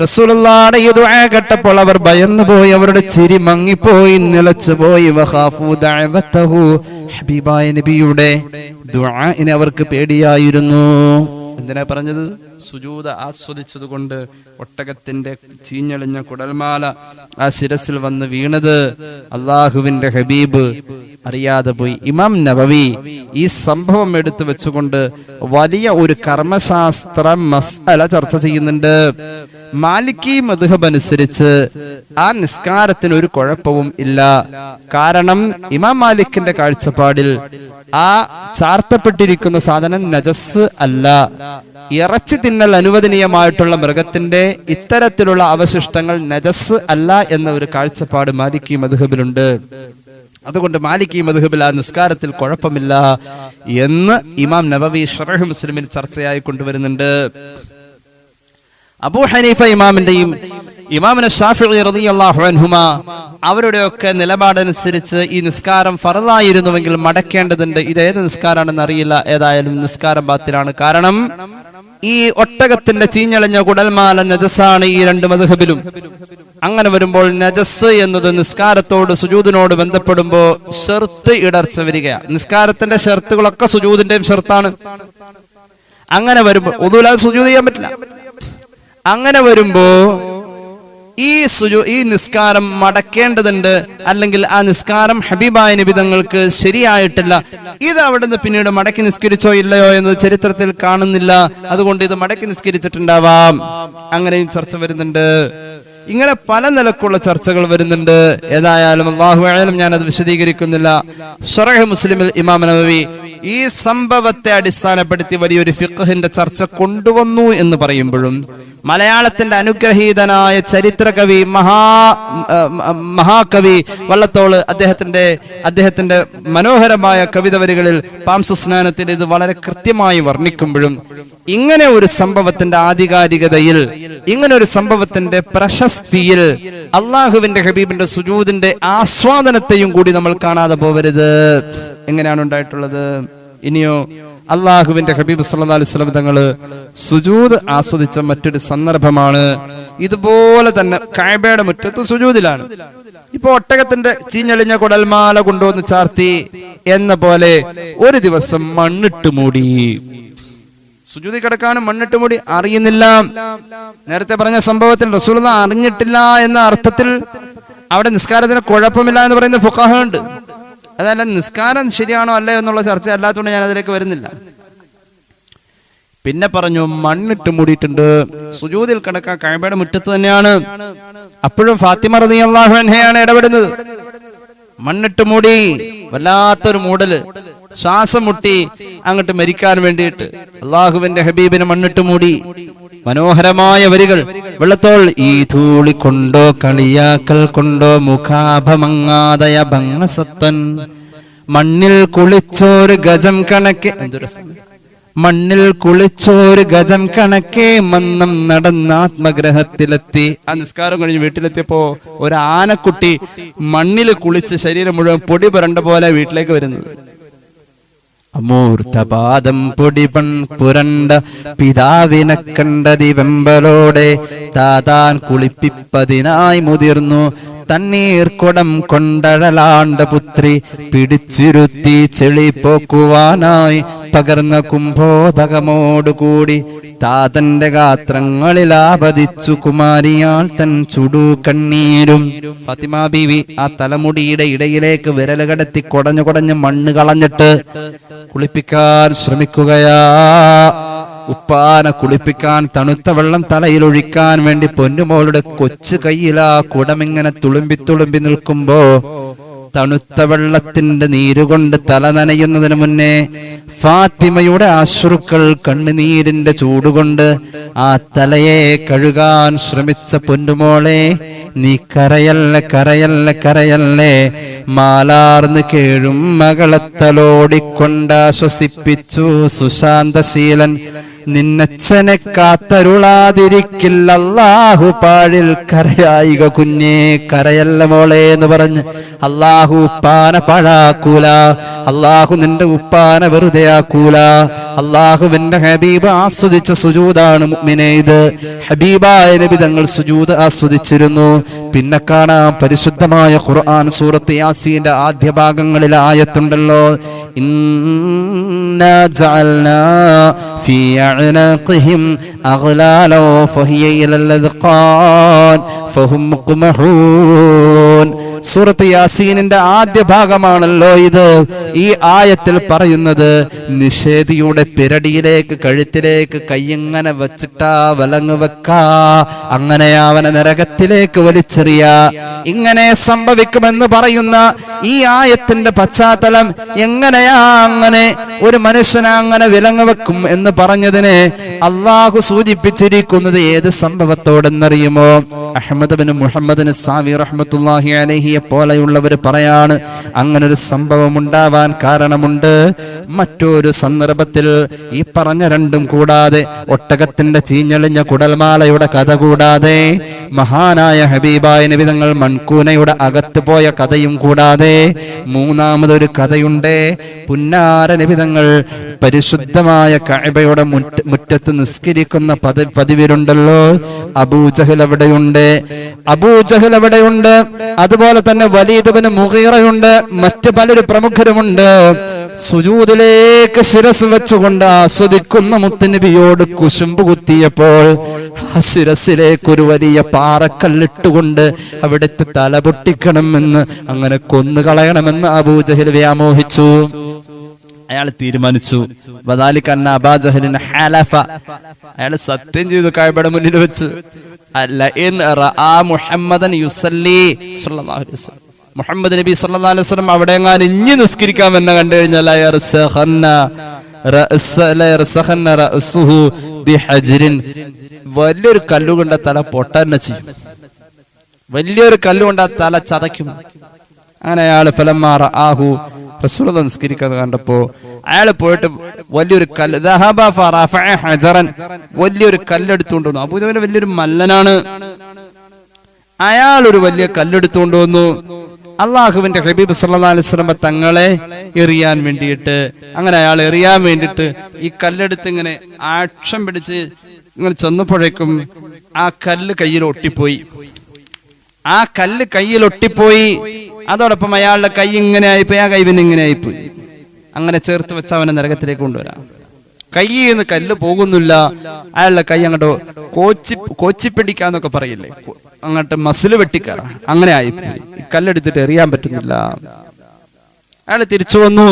റസൂലുള്ളാഹിയുടെ ഈ ദുആ കേട്ടപ്പോൾ അവർ ഭയന്നു പോയി, അവരുടെ ചിരി മങ്ങിപ്പോയി, നിലച്ചുപോയി. വഖാഫു ദഅവതഹു, ഹബീബായ നബിയുടെ ദുആഇനെ അവർക്ക് പേടിയായിരുന്നു. എന്തിനാ പറഞ്ഞത്? സുജൂദ് ആസ്വദിച്ചതുകൊണ്ട് ഒട്ടകത്തിന്റെ ചീഞ്ഞളിഞ്ഞ കുടൽമാല ആ ശിരസിൽ വന്ന് വീണത് അള്ളാഹുവിന്റെ ഹബീബ് അറിയാതെ പോയി. ഇമാം നവവി ഈ സംഭവം എടുത്തു വെച്ചുകൊണ്ട് വലിയ ഒരു കർമ്മശാസ്ത്ര മസ്അല ചർച്ച ചെയ്യുന്നുണ്ട്. മാലിക്കി മദ്ഹബ് അനുസരിച്ച് ആ നിസ്കാരത്തിന് ഒരു കുഴപ്പവും ഇല്ല. കാരണം ഇമാം മാലിക്കിന്റെ കാഴ്ചപ്പാടിൽ ആ ചാർത്തപ്പെട്ടിരിക്കുന്ന സാധനം നജസ് അല്ല. ഇറച്ചി തിന്നൽ അനുവദനീയമായിട്ടുള്ള മൃഗത്തിന്റെ ഇത്തരത്തിലുള്ള അവശിഷ്ടങ്ങൾ നജസ് അല്ല എന്ന ഒരു കാഴ്ചപ്പാട് മാലിക്കി മദ്ഹബിലുണ്ട്. അതുകൊണ്ട് മാലിക്കി മദ്ഹബിൽ ആ നിസ്കാരത്തിൽ കുഴപ്പമില്ല എന്ന് ഇമാം നവവി ശറഹ് മുസ്ലിമിൽ ചർച്ചയായി കൊണ്ടുവരുന്നുണ്ട്. അബൂ ഹനീഫ ഇമാമിന്റെയും ഇമാമിന് ശാഫിഈ റളിയല്ലാഹു അൻഹുമാ അവരുടെയൊക്കെ നിലപാടനുസരിച്ച് ഈ നിസ്കാരം ഫർളായിരുന്നുവെങ്കിൽ മടക്കേണ്ടതുണ്ട്. ഇതേത് നിസ്കാരാണെന്ന് അറിയില്ല. ഏതായാലും നിസ്കാരം ബാത്തിലാണ്. കാരണം ഈ ഒട്ടകത്തിന്റെ ചീഞ്ഞളഞ്ഞ കുടൽമാല നജസാണ് ഈ 2 മദ്ഹബിലും. അങ്ങനെ വരുമ്പോൾ നജസ് എന്നത് നിസ്കാരത്തോട് സുജൂദിനോട് ബന്ധപ്പെടുമ്പോ ഷർത്ത് ഇടർച്ച വരികയാണ്. നിസ്കാരത്തിന്റെ ഷർത്തുകളൊക്കെ സുജൂദിന്റെയും ഷർത്താണ്. അങ്ങനെ വരുമ്പോ ഉദൂലാതെ സുജൂദ് ചെയ്യാൻ പറ്റില്ല. അങ്ങനെ വരുമ്പോ ഈ നിസ്കാരം മടക്കേണ്ടതുണ്ട്. അല്ലെങ്കിൽ ആ നിസ്കാരം ഹബീബായ നബി തങ്ങൾക്ക് ശരിയായിട്ടില്ല. ഇത് അവിടുന്ന് പിന്നീട് മടക്കി നിസ്കരിച്ചോ ഇല്ലയോ എന്ന് ചരിത്രത്തിൽ കാണുന്നില്ല. അതുകൊണ്ട് ഇത് മടക്കി നിസ്കരിച്ചിട്ടുണ്ടാവാം. അങ്ങനെയും ചർച്ച വരുന്നുണ്ട്. ഇങ്ങനെ പല നിലക്കുള്ള ചർച്ചകൾ വരുന്നുണ്ട്. ഏതായാലും അല്ലാഹു അഅലം, ഞാൻ അത് വിശദീകരിക്കുന്നില്ല. ശറഹ് മുസ്ലിമിൽ ഇമാം നവവി ഈ സംഭവത്തെ അടിസ്ഥാനപ്പെടുത്തി വലിയൊരു ഫിഖ്ഹിന്റെ ചർച്ച കൊണ്ടുവന്നു എന്ന് പറയുമ്പോഴും മലയാളത്തിന്റെ അനുഗ്രഹീതനായ ചരിത്ര കവി മഹാകവി വള്ളത്തോൾ അദ്ദേഹത്തിന്റെ മനോഹരമായ കവിത വരികളിൽ പാംസുസ്നാനത്തിൽ ഇത് വളരെ കൃത്യമായി വർണ്ണിക്കുമ്പോഴും ഇങ്ങനെ ഒരു സംഭവത്തിന്റെ ആധികാരികതയിൽ, ഇങ്ങനെ ഒരു സംഭവത്തിന്റെ പ്രശസ്തിയിൽ അള്ളാഹുവിന്റെ ഹബീബിന്റെ സുജൂദിന്റെ ആസ്വാദനത്തെയും കൂടി നമ്മൾ കാണാതെ പോവരുത്. എങ്ങനെയാണ് ഉണ്ടായിട്ടുള്ളത്? ഇനിയോ അള്ളാഹുവിന്റെ ഹബീബ് സല്ലല്ലാഹു അലൈഹി വസല്ലം തങ്ങള് സുജൂദ് ആസ്വദിച്ച മറ്റൊരു സന്ദർഭമാണ്. ഇതുപോലെ തന്നെ കഅബയുടെ മുറ്റത്ത് സുജൂദിലാണ്. ഇപ്പൊ ഒട്ടകത്തിന്റെ ചീഞ്ഞളിഞ്ഞ കുടൽമാല കൊണ്ടുവന്ന് ചാർത്തി എന്ന പോലെ ഒരു ദിവസം മണ്ണിട്ട് മൂടി. സുജൂദി കിടക്കാണ്, മണ്ണിട്ട് മൂടി, അറിയുന്നില്ല. നേരത്തെ പറഞ്ഞ സംഭവത്തിൽ റസൂലുള്ളാഹി അറിഞ്ഞിട്ടില്ല എന്ന അർത്ഥത്തിൽ അവിടെ നിസ്കാരത്തിന് കുഴപ്പമില്ല എന്ന് പറയുന്ന ഫുഖഹാ ഉണ്ട്. അതല്ല, നിസ്കാരം ശരിയാണോ അല്ലയോ എന്നുള്ള ചർച്ച അല്ലാത്തതുകൊണ്ട് ഞാൻ അതിലേക്ക് വരുന്നില്ല. പിന്നെ പറഞ്ഞു മണ്ണിട്ട് മൂടിയിട്ടുണ്ട്, സുജൂദിൽ കിടക്കാൻ കഅബയുടെ മുറ്റത്ത് തന്നെയാണ്. അപ്പോഴും ഫാത്തിമ റളിയല്ലാഹു അൻഹയാണ് ഇടപെടുന്നത്. മണ്ണിട്ട് മൂടി, വല്ലാത്തൊരു മൂടല്, ശ്വാസം മുട്ടി അങ്ങോട്ട് മരിക്കാൻ വേണ്ടിയിട്ട് അള്ളാഹുവിന്റെ ഹബീബിനെ മണ്ണിട്ട് മൂടി. മനോഹരമായ വരികൾ വെള്ളത്തോൾ. ഈ ധൂളി കൊണ്ടോ കളിയാക്കൽ കൊണ്ടോ മുഖാഭമങ്ങാതയ ഭംഗസത്വൻ, മണ്ണിൽ കുളിച്ചോര് ഗജം കണക്കെ, മണ്ണിൽ കുളിച്ചോര് ഗജം കണക്കെ മന്നം നടന്ന ആത്മഗ്രഹത്തിലെത്തി. ആ നിസ്കാരം കഴിഞ്ഞ് വീട്ടിലെത്തിയപ്പോ ഒരു ആനക്കുട്ടി മണ്ണിൽ കുളിച്ച് ശരീരം മുഴുവൻ പൊടി പുരണ്ട പോലെ വീട്ടിലേക്ക് വരുന്നത്. അമൂർത്തപാദം പൊടിപൺ പുരണ്ട പിതാവിനെ കണ്ടതി വെമ്പലോടെ താതാൻ കുളിപ്പിപ്പതിനായി മുതിർന്നു. തണ്ണീർ കുടം കൊണ്ടഴലാണ്ട പുത്രി പിടിച്ചിരുത്തി ചെളി പോക്കുവാനായി പകർന്ന കുംഭോദകമോടുകൂടി താതന്റെ ഗാത്രങ്ങളിൽ ആപതിച്ചു കുമാരിയാൾ തൻ ചുടു കണ്ണീരും. ഫാത്തിമ ബീവി ആ തലമുടിയുടെ ഇടയിലേക്ക് വിരൽ കടത്തി കുടഞ്ഞു കുടഞ്ഞ് മണ്ണ് കളഞ്ഞിട്ട് കുളിപ്പിക്കാൻ ശ്രമിക്കുകയാ. ഉപ്പാനെ കുളിപ്പിക്കാൻ തണുത്ത വെള്ളം തലയിൽ ഒഴിക്കാൻ വേണ്ടി പൊന്നുമോളുടെ കൊച്ചു കയ്യിലാ കുടമിങ്ങനെ തുളുമ്പി തുളുമ്പി നിൽക്കുമ്പോ തണുത്ത വെള്ളത്തിന്റെ നീരുകൊണ്ട് തല നനയുന്നതിന് മുന്നേ ഫാത്തിമയുടെ അശ്രുക്കൾ കണ്ണുനീരിന്റെ ചൂടുകൊണ്ട് ആ തലയെ കഴുകാൻ ശ്രമിച്ച പൊന്നുമോളെ, നീ കരയല്ലേ കരയല്ലേ കരയല്ലേ, മാലാർന്ന് കേഴും മകളത്തലോടിക്കൊണ്ടാശ്വസിപ്പിച്ചു സുശാന്തശീലൻ. നിന്നച്ഛനെ കാത്തരുളാതിരിക്കില്ല അല്ലാഹു പാഴിൽ കരയായിക കുഞ്ഞേ, കരയല്ല മോളെ എന്ന് പറഞ്ഞ് അല്ലാഹു ഉപ്പാനെ പാഴാക്കൂല, അല്ലാഹു നിന്റെ ഉപ്പാനെ വെറുതെ ആക്കൂല. അല്ലാഹുവിന്റെ ഹബീബ് ആസ്വദിച്ച സുജൂദാണ് മുഅ്മിനേ ഇത്. ഹബീബായ നബി തങ്ങൾ സുജൂദ് ആസ്വദിച്ചിരുന്നു. പിന്നെ കാണാം പരിശുദ്ധമായ ഖുർആൻ സൂറത്ത് യാസീന്റെ ആദ്യ ഭാഗങ്ങളിൽ ആയത്തുണ്ടല്ലോ, ഇന്നാ ജഅൽനാ ഫീ അഅനാഖിഹിം അഗ്ലാലോ ഫഹിയ ഇലൽ അദ്ഖാൻ ഫഹും മുഖ്മഹൂൻ. സൂറത്ത് യാസീനിന്റെ ആദ്യ ഭാഗമാണല്ലോ ഇത്. ഈ ആയത്തിൽ പറയുന്നത് നിഷേധിയുടെ പിരടിയിലേക്ക് കഴുത്തിലേക്ക് കയ്യിങ്ങനെ വെച്ചിട്ടാ വലങ്ങ് വെക്കാ, അങ്ങനെ അവനെ നരകത്തിലേക്ക് വലിച്ചെറിയ. ഇങ്ങനെ സംഭവിക്കുമെന്ന് പറയുന്ന ഈ ആയത്തിന്റെ പശ്ചാത്തലം എങ്ങനെയാ അങ്ങനെ ഒരു മനുഷ്യനെ അങ്ങനെ വിലങ്ങ് വെക്കും എന്ന് പറഞ്ഞതിനെ അള്ളാഹു സൂചിപ്പിച്ചിരിക്കുന്നത് ഏത് സംഭവത്തോടെന്നറിയുമോ? അഹ്മദ് ബിൻ മുഹമ്മദ് സാവി റഹ്മത്തുള്ളാഹി അലൈഹിയെ പോലെയുള്ളവർ പറയാണ്, അങ്ങനെ ഒരു സംഭവം ഉണ്ടാവാൻ കാരണമുണ്ട്. മറ്റൊരു സന്ദർഭത്തിൽ ഈ പറഞ്ഞ രണ്ടും കൂടാതെ, ഒട്ടകത്തിന്റെ ചീഞ്ഞളിഞ്ഞ കുടൽമാലയുടെ കഥ കൂടാതെ, മഹാനായ ഹബീബായ നബി തങ്ങൾ മൺകൂനയുടെ അകത്ത് പോയ കഥയും കൂടാതെ മൂന്നാമതൊരു കഥയുണ്ട്. പുന്നാര നബി തങ്ങൾ പരിശുദ്ധമായ കഅബയുടെ മുറ്റത്ത് നിസ്കരിക്കുന്ന പതിവിലുണ്ടല്ലോ. അബൂജഹൽ അവിടെയുണ്ട്, അബൂജഹൽ അവിടെയുണ്ട്, അതുപോലെ തന്നെ വലീദ് ഇബ്നു മുഗീറയുണ്ട്, മറ്റു പലരും പ്രമുഖരുമുണ്ട്. സുജൂദിലേക്ക് ശിരസ് വെച്ചുകൊണ്ട് ആസ്വദിക്കുന്ന മുത്തുനബിയോട് കുശുമ്പ് കുത്തിയപ്പോൾ ആ ശിരസിലേക്ക് ഒരു വലിയ പാറക്കല്ലിട്ടുകൊണ്ട് അവിടുത്തെ തല പൊട്ടിക്കണമെന്ന്, അങ്ങനെ കൊന്നുകളയണമെന്ന് അബൂജഹൽ വ്യാമോഹിച്ചു. അയാൾ തീരുമാനിച്ചു. അയാൾ സത്യം ചെയ്തു കഅബയുടെ മുന്നിൽ വെച്ച്, മുഹമ്മദ് നബി സല്ലല്ലാഹു അലൈഹി വസല്ലം അവിടെ എങ്ങാനും ഇഞ്ഞി നിസ്കരിക്കാൻ വന്ന കണ്ടു കഴിഞ്ഞാൽ വലിയൊരു കല്ലുകൊണ്ട് തല പൊട്ടന്നെ ചെയ്യും, വലിയൊരു കല്ലുകൊണ്ട് തല ചതയ്ക്കും. അങ്ങനെ അയാള് ഫലമാറ ആഹു റസൂലുള്ളാഹി നിസ്കരിക്കാൻ കണ്ടപ്പോ അയാള് പോയിട്ട് വലിയൊരു കല്ല് വലിയൊരു കല്ലെടുത്തുകൊണ്ട് വന്നു. അബൂജഹൽ വലിയൊരു മല്ലനാണ്. അയാൾ ഒരു വലിയ കല്ലെടുത്തുകൊണ്ട് വന്നു. അള്ളാഹുവിന്റെ ഹബീബ് സല്ലല്ലാഹു അലൈഹി വസല്ലം തങ്ങളെ എറിയാൻ വേണ്ടിയിട്ട്, അങ്ങനെ അയാൾ എറിയാൻ വേണ്ടിയിട്ട് ഈ കല്ലെടുത്ത് ഇങ്ങനെ ആക്ഷം പിടിച്ച് ഇങ്ങനെ ചെന്നപ്പോഴേക്കും ആ കല്ല് കയ്യിൽ ഒട്ടിപ്പോയി. ആ കല്ല് കയ്യിൽ ഒട്ടിപ്പോയി. അതോടൊപ്പം അയാളുടെ കൈ ഇങ്ങനെ ആയിപ്പോയി, ആ കൈ പിന്നെ ഇങ്ങനെ ആയിപ്പോയി. അങ്ങനെ ചേർത്ത് വെച്ച അവനെ നരകത്തിലേക്ക് കൊണ്ടുവരാം. കയ്യിൽ നിന്ന് കല്ല് പോകുന്നില്ല. അയാളുടെ കൈ അങ്ങോട്ട് കോച്ചിപ്പിടിക്കാന്നൊക്കെ പറയില്ലേ, അങ്ങോട്ട് മസിൽ വെട്ടിക്കറ, അങ്ങനെ ആയിപ്പോയി. കല്ലെടുത്തിട്ട് എറിയാൻ പറ്റുന്നില്ല. അയാൾ തിരിച്ചു വന്നു.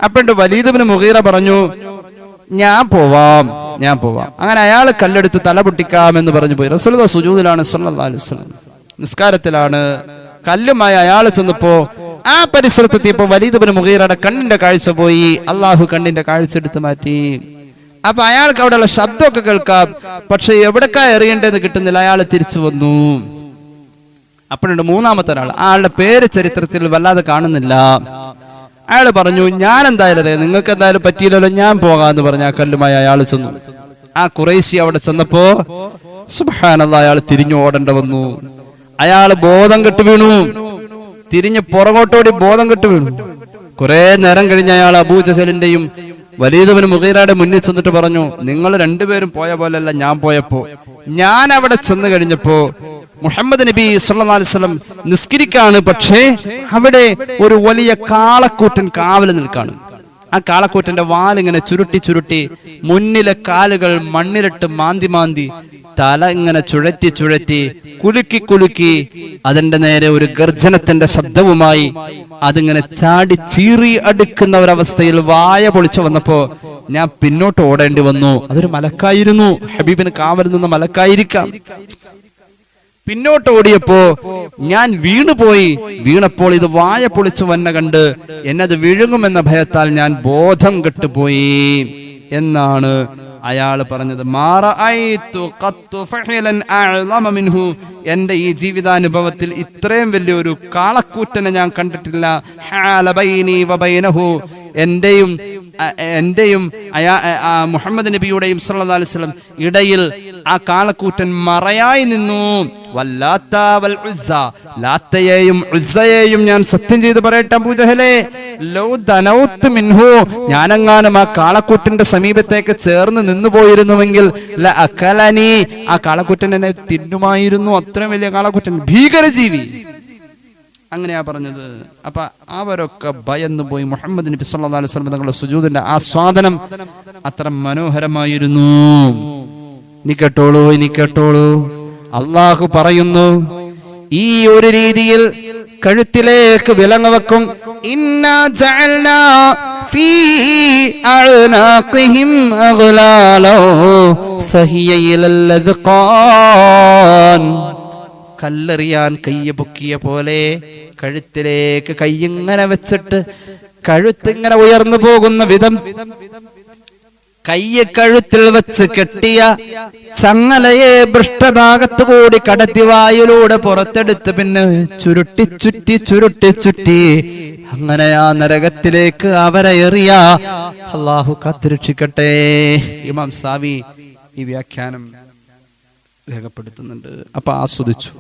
അപ്പോണ്ട് വലീദ് ഇബ്നു മുഗീറ പറഞ്ഞു, ഞാൻ പോവാം. അങ്ങനെ അയാൾ കല്ലെടുത്ത് തല പൊട്ടിക്കാമെന്ന് പറഞ്ഞു പോയി. റസൂലുള്ളാഹി സുജൂദിലാണ് സല്ലല്ലാഹു അലൈഹി വസല്ലം, നിസ്കാരത്തിലാണ്. കല്ലുമായി അയാൾ ചെന്നപ്പോ ആ പരിസരത്തെത്തിയപ്പോ വലീദ് ഇബ്നു മുഗീറയുടെ കണ്ണിന്റെ കാഴ്ച പോയി. അള്ളാഹു കണ്ണിന്റെ കാഴ്ച എടുത്ത് മാറ്റി. അപ്പൊ അയാൾക്ക് അവിടെയുള്ള ശബ്ദമൊക്കെ കേൾക്കാം, പക്ഷെ എവിടേക്കാ എറിയേണ്ടതെന്ന് കിട്ടുന്നില്ല. അയാൾ തിരിച്ചു വന്നു. അപ്പോഴുണ്ട് മൂന്നാമത്തെ ഒരാൾ, ആളുടെ പേര് ചരിത്രത്തിൽ വല്ലാതെ കാണുന്നില്ല. അയാൾ പറഞ്ഞു, ഞാൻ എന്തായാലും നിങ്ങൾക്ക് എന്തായാലും പറ്റിയില്ലല്ലോ, ഞാൻ പോകാന്ന് പറഞ്ഞ ആ കല്ലുമായി അയാൾ ചെന്നു. ആ ഖുറൈശി അവിടെ ചെന്നപ്പോ സുബ്ഹാനല്ലാഹ് അയാൾ തിരിഞ്ഞു ഓടേണ്ട വന്നു. അയാൾ ബോധം കെട്ട് വീണു. തിരിഞ്ഞ് പുറകോട്ടോടി ബോധം കെട്ട് വീണു. കുറെ നേരം കഴിഞ്ഞ് അയാൾ അബൂജഹലിന്റെയും വലീദ് ഇബ്നു മുഗീറയുടെ മുന്നിൽ ചെന്നിട്ട് പറഞ്ഞു, നിങ്ങൾ രണ്ടുപേരും പോയ പോലെയല്ല ഞാൻ പോയപ്പോ. ഞാൻ അവിടെ ചെന്ന് കഴിഞ്ഞപ്പോ മുഹമ്മദ് നബി സല്ലല്ലാഹു അലൈഹി വസല്ലം നിസ്കരിക്കാണ്, പക്ഷേ അവിടെ ഒരു വലിയ കാളക്കൂറ്റൻ കാവല് നിൽക്കാണ്. ആ കാളക്കൂറ്റന്റെ വാലിങ്ങനെ ചുരുട്ടി മുന്നിലെ കാലുകൾ മണ്ണിലിട്ട് മാന്തി തല ഇങ്ങനെ ചുഴറ്റി കുലുക്കി അതിന്റെ നേരെ ഒരു ഗർജനത്തിന്റെ ശബ്ദവുമായി അതിങ്ങനെ ചാടി ചീറി അടുക്കുന്ന ഒരവസ്ഥയിൽ വായ പൊളിച്ചു വന്നപ്പോ ഞാൻ പിന്നോട്ട് ഓടേണ്ടി വന്നു. അതൊരു മലക്കായിരുന്നു, ഹബീബിന് കാവലിൽ നിന്ന് മലക്കായിരിക്കാം. പിന്നോട്ട് ഓടിയപ്പോ ഞാൻ വീണപ്പോൾ ഇത് വായ പൊളിച്ചു വന്ന കണ്ട് എന്നത് വിഴുങ്ങുമെന്ന ഭയത്താൽ ഞാൻ ബോധം കെട്ടുപോയി എന്നാണ് അയാൾ പറഞ്ഞത്. എന്റെ ഈ ജീവിതാനുഭവത്തിൽ ഇത്രയും വലിയൊരു കാളക്കൂറ്റനെ ഞാൻ കണ്ടിട്ടില്ല. എന്റെയും മുഹമ്മദ് നബിയുടെയും സല്ലല്ലാഹു അലൈഹി വസല്ലം ഇടയിൽ ആ കാളക്കൂറ്റൻ മറയായി നിന്നു. വല്ലാത്ത വൽ ഉസ്സ, ലാത്തയെയും ഉസ്സയെയും ഞാൻ സത്യം ചെയ്ത് പറയട്ടെ അബൂജഹലേ, ലൗ ദനൗതു മിൻഹു, ഞാനെങ്ങാനും ആ കാളക്കൂറ്റന്റെ സമീപത്തേക്ക് ചേർന്ന് നിന്നു പോയിരുന്നുവെങ്കിൽ ല അകലനി, ആ കാളക്കൂറ്റൻ എന്നെ തിന്നുമായിരുന്നു. അത്രയും വലിയ കാളക്കൂറ്റൻ, ഭീകരജീവി. അങ്ങനെയാ പറഞ്ഞത്. അപ്പൊ അവരൊക്കെ ഭയന്നു പോയി. മുഹമ്മദ് നബി സല്ലല്ലാഹു അലൈഹി വസല്ലം തങ്ങളുടെ സുജൂദിന്റെ ആസ്വാദനം അത്ര മനോഹരമായിരുന്നു. ഇനി കേട്ടോളൂ, അള്ളാഹു പറയുന്നു, ഈ ഒരു രീതിയിൽ കഴുത്തിലേക്ക് വിലങ്ങ് വെക്കും. ഇന്നാ ജഅൽനാ ഫീ അഅനാഖിഹിം അഗ്ലാലോ ഫഹിയ ഇലൽ അദ്ഖാൻ, കല്ലെറിയാൻ കയ്യ് പൊക്കിയ പോലെ കഴുത്തിലേക്ക് കയ്യിങ്ങനെ വെച്ചിട്ട് കഴുത്തിങ്ങനെ ഉയർന്നു പോകുന്ന വിധം കയ്യ് കഴുത്തിൽ വെച്ച് കെട്ടിയ ചങ്ങലയെ പൃഷ്ഠഭാഗത്ത് കൂടി കടത്തി വായിലൂടെ പുറത്തെടുത്ത് പിന്നെ ചുരുട്ടി അങ്ങനെ ആ നരകത്തിലേക്ക് അവരെ എറിയ. അല്ലാഹു കാത്തുരക്ഷിക്കട്ടെ. ഇമാം സാവി ഈ വ്യാഖ്യാനം രേഖപ്പെടുത്തുന്നുണ്ട്. അപ്പൊ ആസ്വദിച്ചു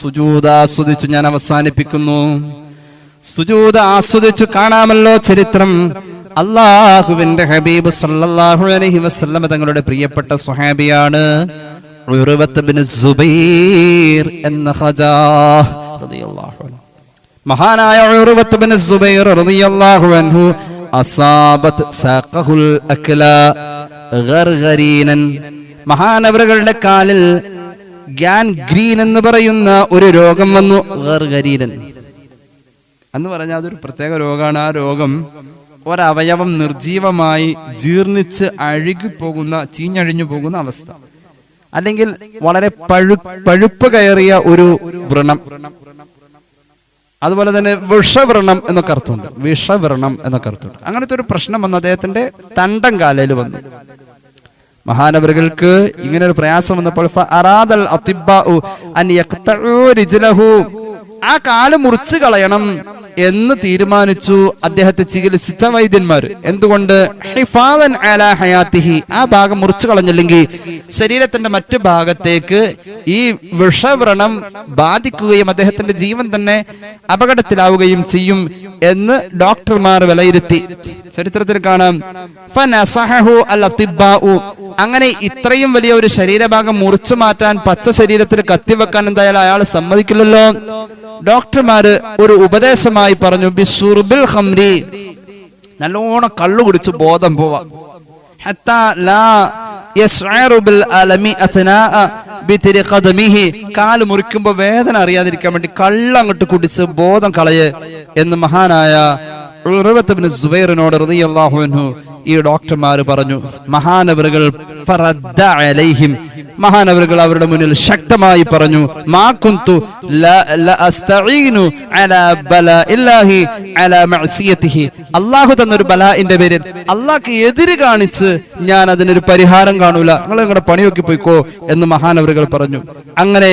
സുജൂദ് ആസ്വദിച്ചു. ഞാൻ അവസാനിപ്പിക്കുന്നു. സുജൂദ് ആസ്വദിച്ചു. കാണാമല്ലോ ചരിത്രം. അല്ലാഹുവിന്റെ ഹബീബ് സല്ലല്ലാഹു അലൈഹി വസല്ലം തങ്ങളുടെ പ്രിയപ്പെട്ട സ്വഹാബിയാണ് ഉർവത്ത് ബിൻ സുബൈർ എന്ന ഖജാഹ് റളിയല്ലാഹു അൻഹു. മഹാനായ ഉർവത്ത് ബിൻ സുബൈർ റളിയല്ലാഹു അൻഹു അസാബത് സഖഹുൽ അക്ല ഗർഗരീനൻ, മഹാനവറുകളുടെ കാലിൽ ഗാൻഗ്രീൻ എന്ന് പറയുന്ന ഒരു രോഗം വന്നു. ഗർഗരീനൻ എന്ന് പറഞ്ഞാൽ അതൊരു പ്രത്യേക രോഗമാണ്. ആ രോഗം ഒരവയവം നിർജീവമായി ജീർണിച്ച് ചീഞ്ഞഴിഞ്ഞു പോകുന്ന അവസ്ഥ, അല്ലെങ്കിൽ വളരെ പഴുപ്പ് കയറിയ ഒരു വ്രണം, അതുപോലെ തന്നെ വിഷവ്രണം എന്നൊക്കെ അർത്ഥമുണ്ട്. വിഷവ്രണം എന്നൊക്കെ അർത്ഥമുണ്ട്. അങ്ങനത്തെ ഒരു പ്രശ്നം വന്നു, അദ്ദേഹത്തിന്റെ തണ്ടം കാലയിൽ വന്നു. മഹാനവറുകൾക്ക് ഇങ്ങനെ ഒരു പ്രയാസം വന്നപ്പോൾ ആ കാല് മുറിച്ചു കളയണം എന്ന് തീരുമാനിച്ചു. അദ്ദേഹത്തെ ചികിത്സിച്ച വൈദ്യന്മാർ. എന്തുകൊണ്ട്? ഹിഫാദൻ അലാ ഹയാത്തിഹി, ആ ഭാഗം മുറിച്ചു കളഞ്ഞില്ലെങ്കിൽ ശരീരത്തിന്റെ മറ്റു ഭാഗത്തേക്ക് ഈ വിഷവ്രണം ബാധിക്കുകയും അദ്ദേഹത്തിന്റെ ജീവൻ തന്നെ അപകടത്തിലാവുകയും ചെയ്യും എന്ന് ഡോക്ടർമാർ വിലയിരുത്തി. ചരിത്രത്തിൽ കാണാം, അങ്ങനെ ഇത്രയും വലിയ ഒരു ശരീരഭാഗം മുറിച്ചു മാറ്റാൻ, പച്ച ശരീരത്തിൽ കത്തിവെക്കാൻ എന്തായാലും അയാൾ സമ്മതിക്കില്ലല്ലോ. ഡോക്ടർമാര് ഒരു ഉപദേശമായി പറഞ്ഞു, ബിസുർബിൽ ഖംരി, നല്ലോണം കള്ളു കുടിച്ച് ബോധം പോവാം. കാല് മുറിക്കുമ്പോ വേദന അറിയാതിരിക്കാൻ വേണ്ടി കള്ളങ്ങോട്ട് കുടിച്ച് ബോധം കളയേ എന്ന് മഹാനായ ഉർവത്ത് ഇബ്നു സുബൈറിനോട് റളിയല്ലാഹു അൻഹു ഈ ഡോക്ടർമാർ പറഞ്ഞു. മഹാനവറുകൾ മഹാനവറുകൾ അവരുടെ മുന്നിൽ ശക്തമായി പറഞ്ഞു, മാ കുന്തു ലഅസ്തഈനു അലാ ബലാഇല്ലാഹി അലാ മഅസിയതിഹി, അല്ലാഹു തന്നൊരു ബലാഇന്റെ പേരിൽ അല്ലാഹ്ക്ക് എതിര് കാണിച്ച് ഞാൻ അതിനൊരു പരിഹാരം കാണൂല, നിങ്ങൾ നിങ്ങളുടെ പണിയൊക്കെ പോയിക്കോ എന്ന് മഹാനവറുകൾ പറഞ്ഞു. അങ്ങനെ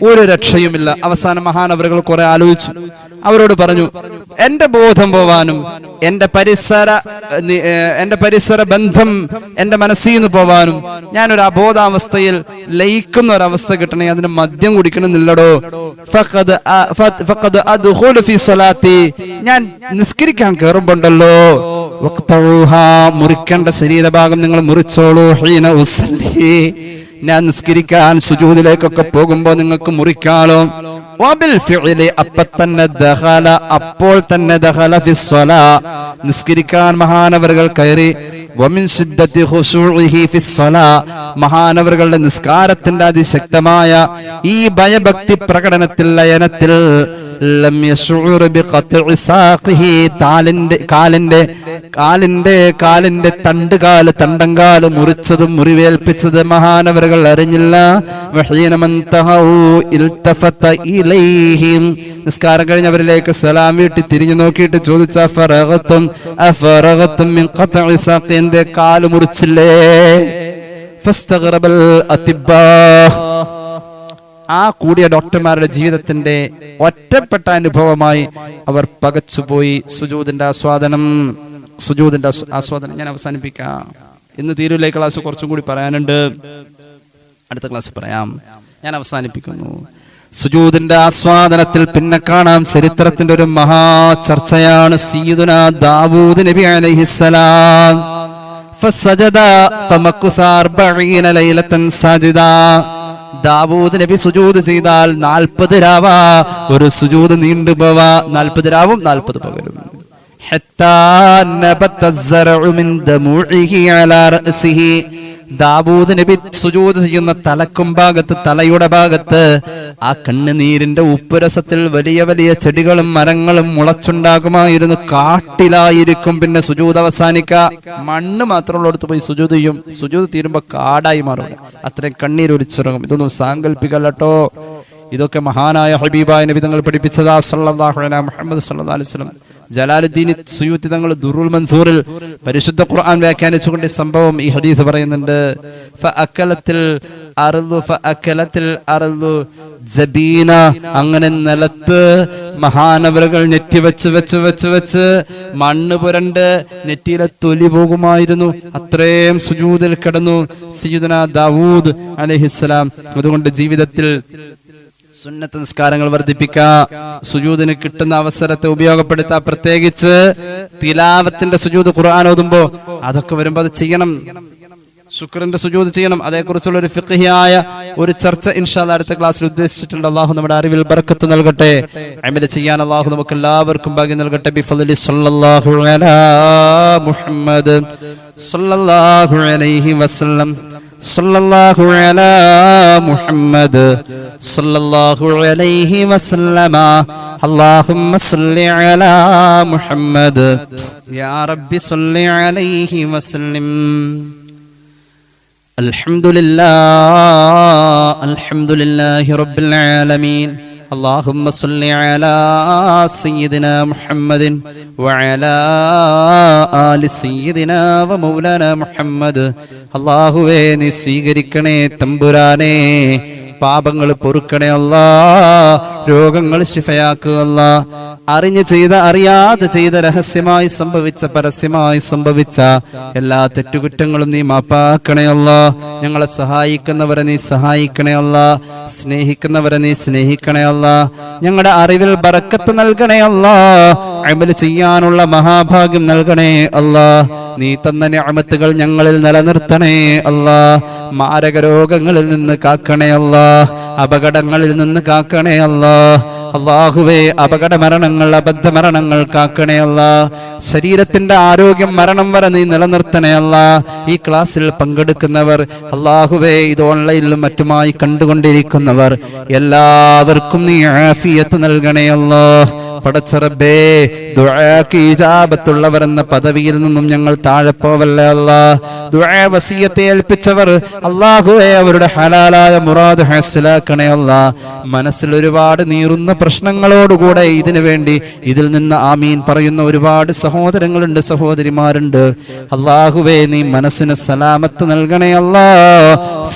ഒരു രക്ഷയുമില്ല. അവസാനം മഹാനവറുകൾ കുറെ ആലോചിച്ചു. അവരോട് പറഞ്ഞു, എന്റെ ബോധം പോവാനും എന്റെ പരിസര ബന്ധം എന്റെ മനസ്സിൽ നിന്ന് പോവാനും ഞാനൊരു അബോധാവസ്ഥയിൽ ലയിക്കുന്ന ഒരവസ്ഥ കിട്ടണേ, അതിന് മദ്യം കുടിക്കണമെന്നില്ലടോ. ഞാൻ നിസ്കരിക്കാൻ കയറുമ്പോണ്ടല്ലോ, മുറിക്കേണ്ട ശരീരഭാഗം നിങ്ങൾ മുറിച്ചോളൂ. ഞാൻ നിസ്കരിക്കാൻ സുജൂദിലേക്കൊക്കെ പോകുമ്പോ നിങ്ങൾക്ക് മുറിക്കാലോ. അപ്പോൾ തന്നെ നിസ്കരിക്കാൻ മഹാനവറുകൾ കയറി. മഹാനവറുകളുടെ നിസ്കാരത്തിന്റെ അതിശക്തമായ ഈ ഭയഭക്തി പ്രകടനത്തിൽ ലയനത്തിൽ കാലിന്റെ തണ്ടങ്കാല് മുറിച്ചതും മുറിവേൽപ്പിച്ചത് മഹാനവറുകൾ അറിഞ്ഞില്ല. നിസ്കാരം കഴിഞ്ഞവരിലേക്ക് സലാം വീട്ടി തിരിഞ്ഞു നോക്കിയിട്ട് ചോദിച്ച എന്റെ കാല് മുറിച്ചില്ലേ? ആ കൂടിയ ഡോക്ടർമാരുടെ ജീവിതത്തിന്റെ ഒറ്റപ്പെട്ട അനുഭവമായി അവർ പകച്ചുപോയി. സുജൂദിന്റെ ആസ്വാദനം ഞാൻ അവസാനിപ്പിക്കാം. ഇന്ന് തീരുവിലെ ക്ലാസ് കുറച്ചും കൂടി പറയാനുണ്ട്, അടുത്ത ക്ലാസ് പറയാം. ഞാൻ അവസാനിപ്പിക്കുന്നു. സുജൂദിന്റെ ആസ്വാദനത്തിൽ പിന്നെ കാണാം ചരിത്രത്തിന്റെ ഒരു മഹാ ചർച്ചയാണ്. സയ്യിദുനാ ദാവൂദ് നബി അലൈഹിസ്സലാം ഫസജദ ഫമകുസ 40 ലൈലതൻ സാജിദ. ദാവൂദ് നബി സുജൂദ് ചെയ്താൽ 40 രാവാ ഒരു സുജൂദ് നീണ്ടുപോവാ, 40 രാവും 40 പകലും. ഹത്താ നബത الزرع من دموعه على رأسه. ദാവൂദ് നബി സുജൂദ് ചെയ്യുന്ന തലക്കും ഭാഗത്ത്, തലയുടെ ഭാഗത്ത് ആ കണ്ണുനീരിന്റെ ഉപ്പുരസത്തിൽ വലിയ വലിയ ചെടികളും മരങ്ങളും മുളച്ചുണ്ടാകുമായിരുന്നു. കാട്ടിലായിരിക്കും പിന്നെ സുജൂദ് അവസാനിക്ക. മണ്ണ് മാത്രമുള്ളടത്ത് പോയി സുജൂദ് ചെയ്യും. സുജൂദ് തീരുമ്പോ കാടായി മാറും. അത്രയും കണ്ണീരൊലിച്ചിറങ്ങും. ഇതൊന്നും സാങ്കല്പിക്കല്ലോ. ഇതൊക്കെ മഹാനായ ഹബീബായ നബി തങ്ങൾ പഠിപ്പിച്ചതാ സല്ലല്ലാഹു അലൈഹി മുഹമ്മദ് സല്ലല്ലാഹു അലൈഹി വസല്ലം. ജലാലുദ്ദീൻ സുയൂത്തി തങ്ങൾ ദുറുൽ മൻസൂറിൽ പരിശുദ്ധ ഖുർആൻ വ്യാഖ്യാനിച്ചുകൊണ്ട് ഈ സംഭവം, ഈ ഹദീസ് പറയുന്നുണ്ട്. ഫഅക്കലത്തിൽ അർളു ജബീന. അങ്ങനെ നിലത്ത് മഹാനവറുകൾ നെറ്റി വെച്ച് മണ്ണ് പുരണ്ട് നെറ്റിയിലെ തൊലി പോകുമായിരുന്നു. അത്രയും സുജൂദിൽ കിടന്നു സയ്യിദുനാ ദാവൂദ് അലൈഹിസ്സലാം. അതുകൊണ്ട് ജീവിതത്തിൽ സുന്നത്ത് നിസ്കാരങ്ങൾ വർദ്ധിപ്പിക്കുക, സുജൂദിന് കിട്ടുന്ന അവസരത്തെ ഉപയോഗപ്പെടുത്തുക. പ്രത്യേകിച്ച് തിലാവത്തിന്റെ സുജൂദ്, ഖുർആൻ ഓതുമ്പോ അതൊക്കെ വരുമ്പോ അത് ചെയ്യണം. ശുക്രന്റെ സുജൂദ് ചെയ്യണം. അതേക്കുറിച്ചുള്ള ഒരു ഫിഖ്ഹിയായ ഒരു ചർച്ച ഇൻഷാ അല്ലാഹ് അടുത്ത ക്ലാസ്സിൽ ഉദ്ദേശിച്ചിട്ടുണ്ട്. അല്ലാഹു നമ്മുടെ അറിവിൽ ബർക്കത്ത് നൽകട്ടെ. അമൽ ചെയ്യാൻ അല്ലാഹു നമുക്ക് എല്ലാവർക്കും ഭാഗ്യം നൽകട്ടെ. ബിഫദ്ലി സല്ലല്ലാഹു അലാ മുഹമ്മദ് സല്ലല്ലാഹു അലൈഹി വസല്ലം. സല്ലല്ലാഹു അലാ മുഹമ്മദ് സല്ലല്ലാഹു അലൈഹി വസല്ലമ. അല്ലാഹുമ്മ സല്ലി അലാ മുഹമ്മദ് യാ റബ്ബി സല്ലി അലൈഹി വസല്ലം. الحمد لله رب العالمين اللهم صل على سيدنا محمد وعلى آل سيدنا ومولانا محمد. അല്ലാഹുവേ നീ സ്വീകരിക്കണേ തമ്പുരാനേ, പാപങ്ങൾ പൊറുക്കണേ അല്ലാ, രോഗങ്ങൾ ശിഫയാക്കുക അല്ലാ. അറിഞ്ഞു ചെയ്ത അറിയാതെ ചെയ്ത രഹസ്യമായി സംഭവിച്ച പരസ്യമായി സംഭവിച്ച എല്ലാ തെറ്റുകുറ്റങ്ങളും നീ മാപ്പാക്കണേ അല്ലാ. ഞങ്ങളെ സഹായിക്കുന്നവരെ നീ സഹായിക്കണേ അല്ലാ, സ്നേഹിക്കുന്നവരെ നീ സ്നേഹിക്കണേ അല്ലാ. ഞങ്ങളുടെ അറിവിൽ ബറക്കത്ത് നൽകണേ അല്ലാ, അമൽ ചെയ്യാനുള്ള മഹാഭാഗ്യം നൽകണേ അല്ലാ. നീ തന്ന നിഅമത്തുകൾ ഞങ്ങളിൽ നിലനിർത്തണേ അല്ലാ. മാരക രോഗങ്ങളിൽ നിന്ന് കാക്കണേ അല്ലാ, അപകടങ്ങളിൽ നിന്ന് കാക്കണേ അല്ലാ. അല്ലാഹുവേ, അപകട മരണങ്ങൾ, അബദ്ധ മരണങ്ങൾ കാക്കണേ അല്ലാ. ശരീരത്തിന്റെ ആരോഗ്യം മരണം വരെ നീ നിലനിർത്തണേ അല്ലാ. ഈ ക്ലാസ്സിൽ പങ്കെടുക്കുന്നവർ, അല്ലാഹുവേ, ഇത് ഓൺലൈനിലും മറ്റുമായി കണ്ടുകൊണ്ടിരിക്കുന്നവർ എല്ലാവർക്കും നീ ആഫിയത്ത് നൽകണേ അല്ലാ. പടച്ചറബേ, ദുആക്ക് ഇജാബത്തുള്ളവർ എന്ന പദവിയിൽ നിന്നും ഞങ്ങൾ താഴെ പോവല്ലേ അല്ലാ. ദുആ വസിയത്തെ ഏൽപ്പിച്ചവർ, അല്ലാഹുവേ, അവരുടെ ഹലാലായ മുറാദ് ഹാസിലാക്കണേ അല്ലാ. മനസ്സിൽ ഒരുപാട് നീറുന്ന പ്രശ്നങ്ങളോടുകൂടെ ഇതിനു വേണ്ടി ഇതിൽ നിന്ന് ആമീൻ പറയുന്ന ഒരുപാട് സഹോദരങ്ങളുണ്ട്, സഹോദരിമാരുണ്ട്. അല്ലാഹുവേ, നീ മനസ്സിന് സലാമത്ത് നൽകണേ അല്ലാ,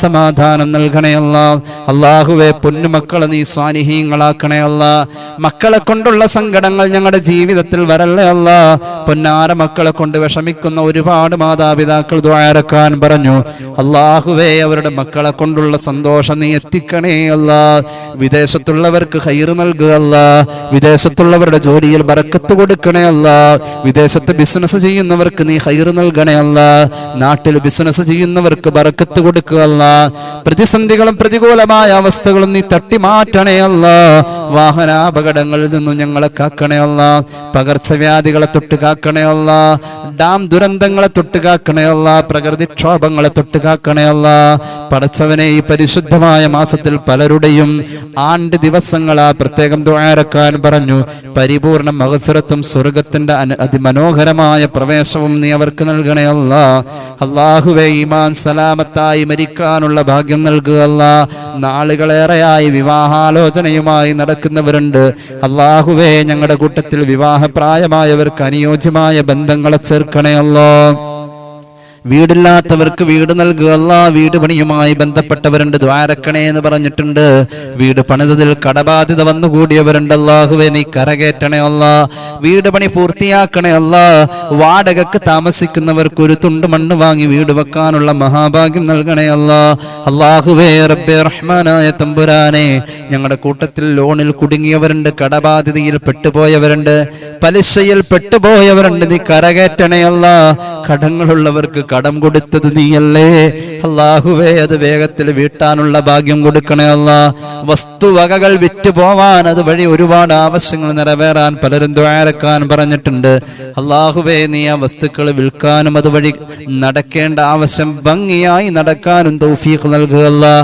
സമാധാനം നൽകണേ അല്ലാ. അല്ലാഹുവേ, പൊന്നുമക്കളെ നീ സ്വാലിഹീങ്ങളാക്കണേ അല്ലാ. മക്കളെ കൊണ്ടുള്ള സങ്കടങ്ങൾ ഞങ്ങളുടെ ജീവിതത്തിൽ വരല്ലേ അല്ലാ. പൊന്നാര മക്കളെ കൊണ്ട് വിഷമിക്കുന്ന ഒരുപാട് മാതാപിതാക്കൾ ദുആരക്കാൻ പറഞ്ഞു. അല്ലാഹുവേ, അവരുടെ മക്കളെ കൊണ്ടുള്ള സന്തോഷം നീ എത്തിക്കണേ അല്ലാ. വിദേശത്തുള്ളവർക്ക് ഖൈർ നൽകുക അല്ലാ. വിദേശത്തുള്ളവരുടെ ജോലിയിൽ ബറക്കത്ത് കൊടുക്കണേ അല്ലാ. വിദേശത്ത് ബിസിനസ് ചെയ്യുന്നവർക്ക് നീ ഖൈർ നൽകണേ അല്ലാ. നാട്ടിൽ ബിസിനസ് ചെയ്യുന്നവർക്ക് ബറക്കത്ത് കൊടുക്കുക അല്ലാ. പ്രതിസന്ധികളും പ്രതികൂലമായ അവസ്ഥകളും നീ തട്ടി മാറ്റണേ അല്ലാ. വാഹനാപകടങ്ങളിൽ നിന്നും ഞങ്ങളെ കാക്കണേ അല്ലാ. പകർച്ചവ്യാധികളെ തൊട്ട് കാക്കണേ അല്ലാ. ഡാം ദുരന്തങ്ങളെ തൊട്ട് കാക്കണേ അല്ലാ. പ്രകൃതിക്ഷോഭങ്ങളെ തൊട്ട് കാക്കണേ അല്ലാ. പടച്ചവനെ, ഈ പരിശുദ്ധമായ മാസത്തിൽ പലരുടെയും ആണ്ട് ദിവസങ്ങളാ പ്രത്യേകം ദുആരക്കാൻ പറഞ്ഞു. പരിപൂർണ മഗ്ഫിറത്തും സ്വർഗത്തിന്റെ അതിമനോഹരമായ പ്രവേശവും നീ അവർക്ക് നൽകണേ അല്ലാ. അല്ലാഹുവേ, ഈമാൻ സലാമത്തായി മരിക്കാനുള്ള ഭാഗ്യം നൽകുക അല്ലാ. നാളുകളേറെയായി വിവാഹാലോചനയുമായി നടക്കുന്നവരുണ്ട്. അല്ലാഹുവേ, ഞങ്ങളുടെ കൂട്ടത്തിൽ വിവാഹപ്രായമായവർക്ക് അനുയോജ്യമായ ബന്ധങ്ങളെ ചേർക്കണേ അല്ലാ. വീടില്ലാത്തവർക്ക് വീട് നൽകുക അല്ലാ. വീട് പണിയുമായി ബന്ധപ്പെട്ടവരുണ്ട്, ദ്വാരക്കണേ എന്ന് പറഞ്ഞിട്ടുണ്ട്. വീട് പണിതതിൽ കടബാധ്യത വന്നുകൂടിയവരുണ്ട്. അല്ലാഹുവേ, നീ കരകയറ്റണേ അല്ലാ. വീട് പണി പൂർത്തിയാക്കണേ അല്ലാ. വാടകക്ക് താമസിക്കുന്നവർക്ക് ഒരു തുണ്ട് മണ്ണ് വാങ്ങി വീട് വെക്കാനുള്ള മഹാഭാഗ്യം നൽകണേ അല്ലാ. അല്ലാഹുവേ, റബ്ബേ റഹ്മാനായ തമ്പുരാനെ, ഞങ്ങളുടെ കൂട്ടത്തിൽ ലോണിൽ കുടുങ്ങിയവരുണ്ട്, കടബാധ്യതയിൽ പെട്ടുപോയവരുണ്ട്, പലിശയിൽ പെട്ടുപോയവരുണ്ട്. നീ കരകയറ്റണേ അല്ലാ. കടങ്ങളുള്ളവർക്ക് കടം കൊടുത്തത് നീയല്ലേ അല്ലാഹുവേ, അത് വേഗത്തിൽ വീട്ടാനുള്ള ഭാഗ്യം കൊടുക്കണേ അല്ലാ. വസ്തുവകകൾ വിറ്റ് പോവാൻ, അതുവഴി ഒരുപാട് ആവശ്യങ്ങൾ നിറവേറാൻ പലരും ദുആരക്കാൻ പറഞ്ഞിട്ടുണ്ട്. അല്ലാഹുവേ, നീ ആ വസ്തുക്കൾ വിൽക്കാനും അതുവഴി നടക്കേണ്ട ആവശ്യം ഭംഗിയായി നടക്കാനും തൗഫീഖ് നൽകുക അല്ലാ.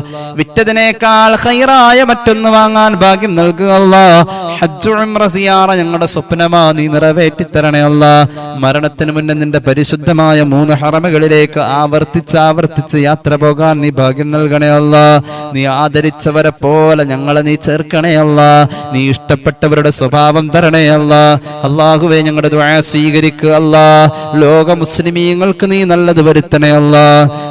വിറ്റതിനേക്കാൾ ഖൈറായ മറ്റൊന്ന് വാങ്ങാൻ ഭാഗ്യം നൽകുക അല്ലാ. ഹജ്ജ് ഉംറ സിയാറ ഞങ്ങളുടെ സ്വപ്നമാ, നീ നിറവേറ്റി തരണേ അല്ലാ. മരണത്തിന് മുന്നേ നിന്റെ പരിശുദ്ധമായ 3 ഹറമുകളിലേക്ക് ആവർത്തിച്ച് യാത്ര പോകാൻ നീ ഭാഗ്യം നൽകണേ അല്ലാ. നീ ആദരിച്ചവരെ പോലെ ഞങ്ങളെ നീ ചേർക്കണേ അല്ലാ. നീ ഇഷ്ടപ്പെട്ടവരുടെ സ്വഭാവം തരണേ അല്ലാ. അല്ലാഹുവേ, ഞങ്ങളുടെ ദുആ സ്വീകരിക്കുക അല്ലാ. ലോക മുസ്ലിമീങ്ങൾക്ക് നീ നല്ലത് വരുത്തണേ അല്ലാ.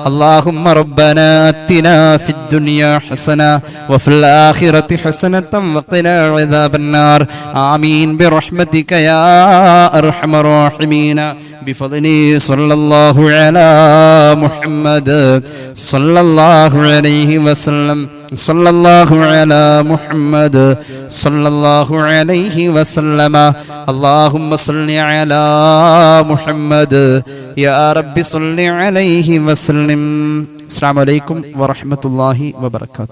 അല്ലാഹുമ്മ റബ്ബനാ അത്തിനാ ഫിദ്ദുനിയാ ഹസന വഫിൽ ആഖിറതി ഹസനതൻ വഖിനാ അദാബന്നാർ. ആമീൻ ബിറഹ്മതിക യാ അർഹമർ റഹീമീൻ. بفضله صلى الله على محمد صلى الله عليه وسلم صلى الله على محمد صلى الله عليه وسلم. اللهم صل على محمد يا رب صل عليه وسلم. السلام عليكم ورحمة الله وبركاته.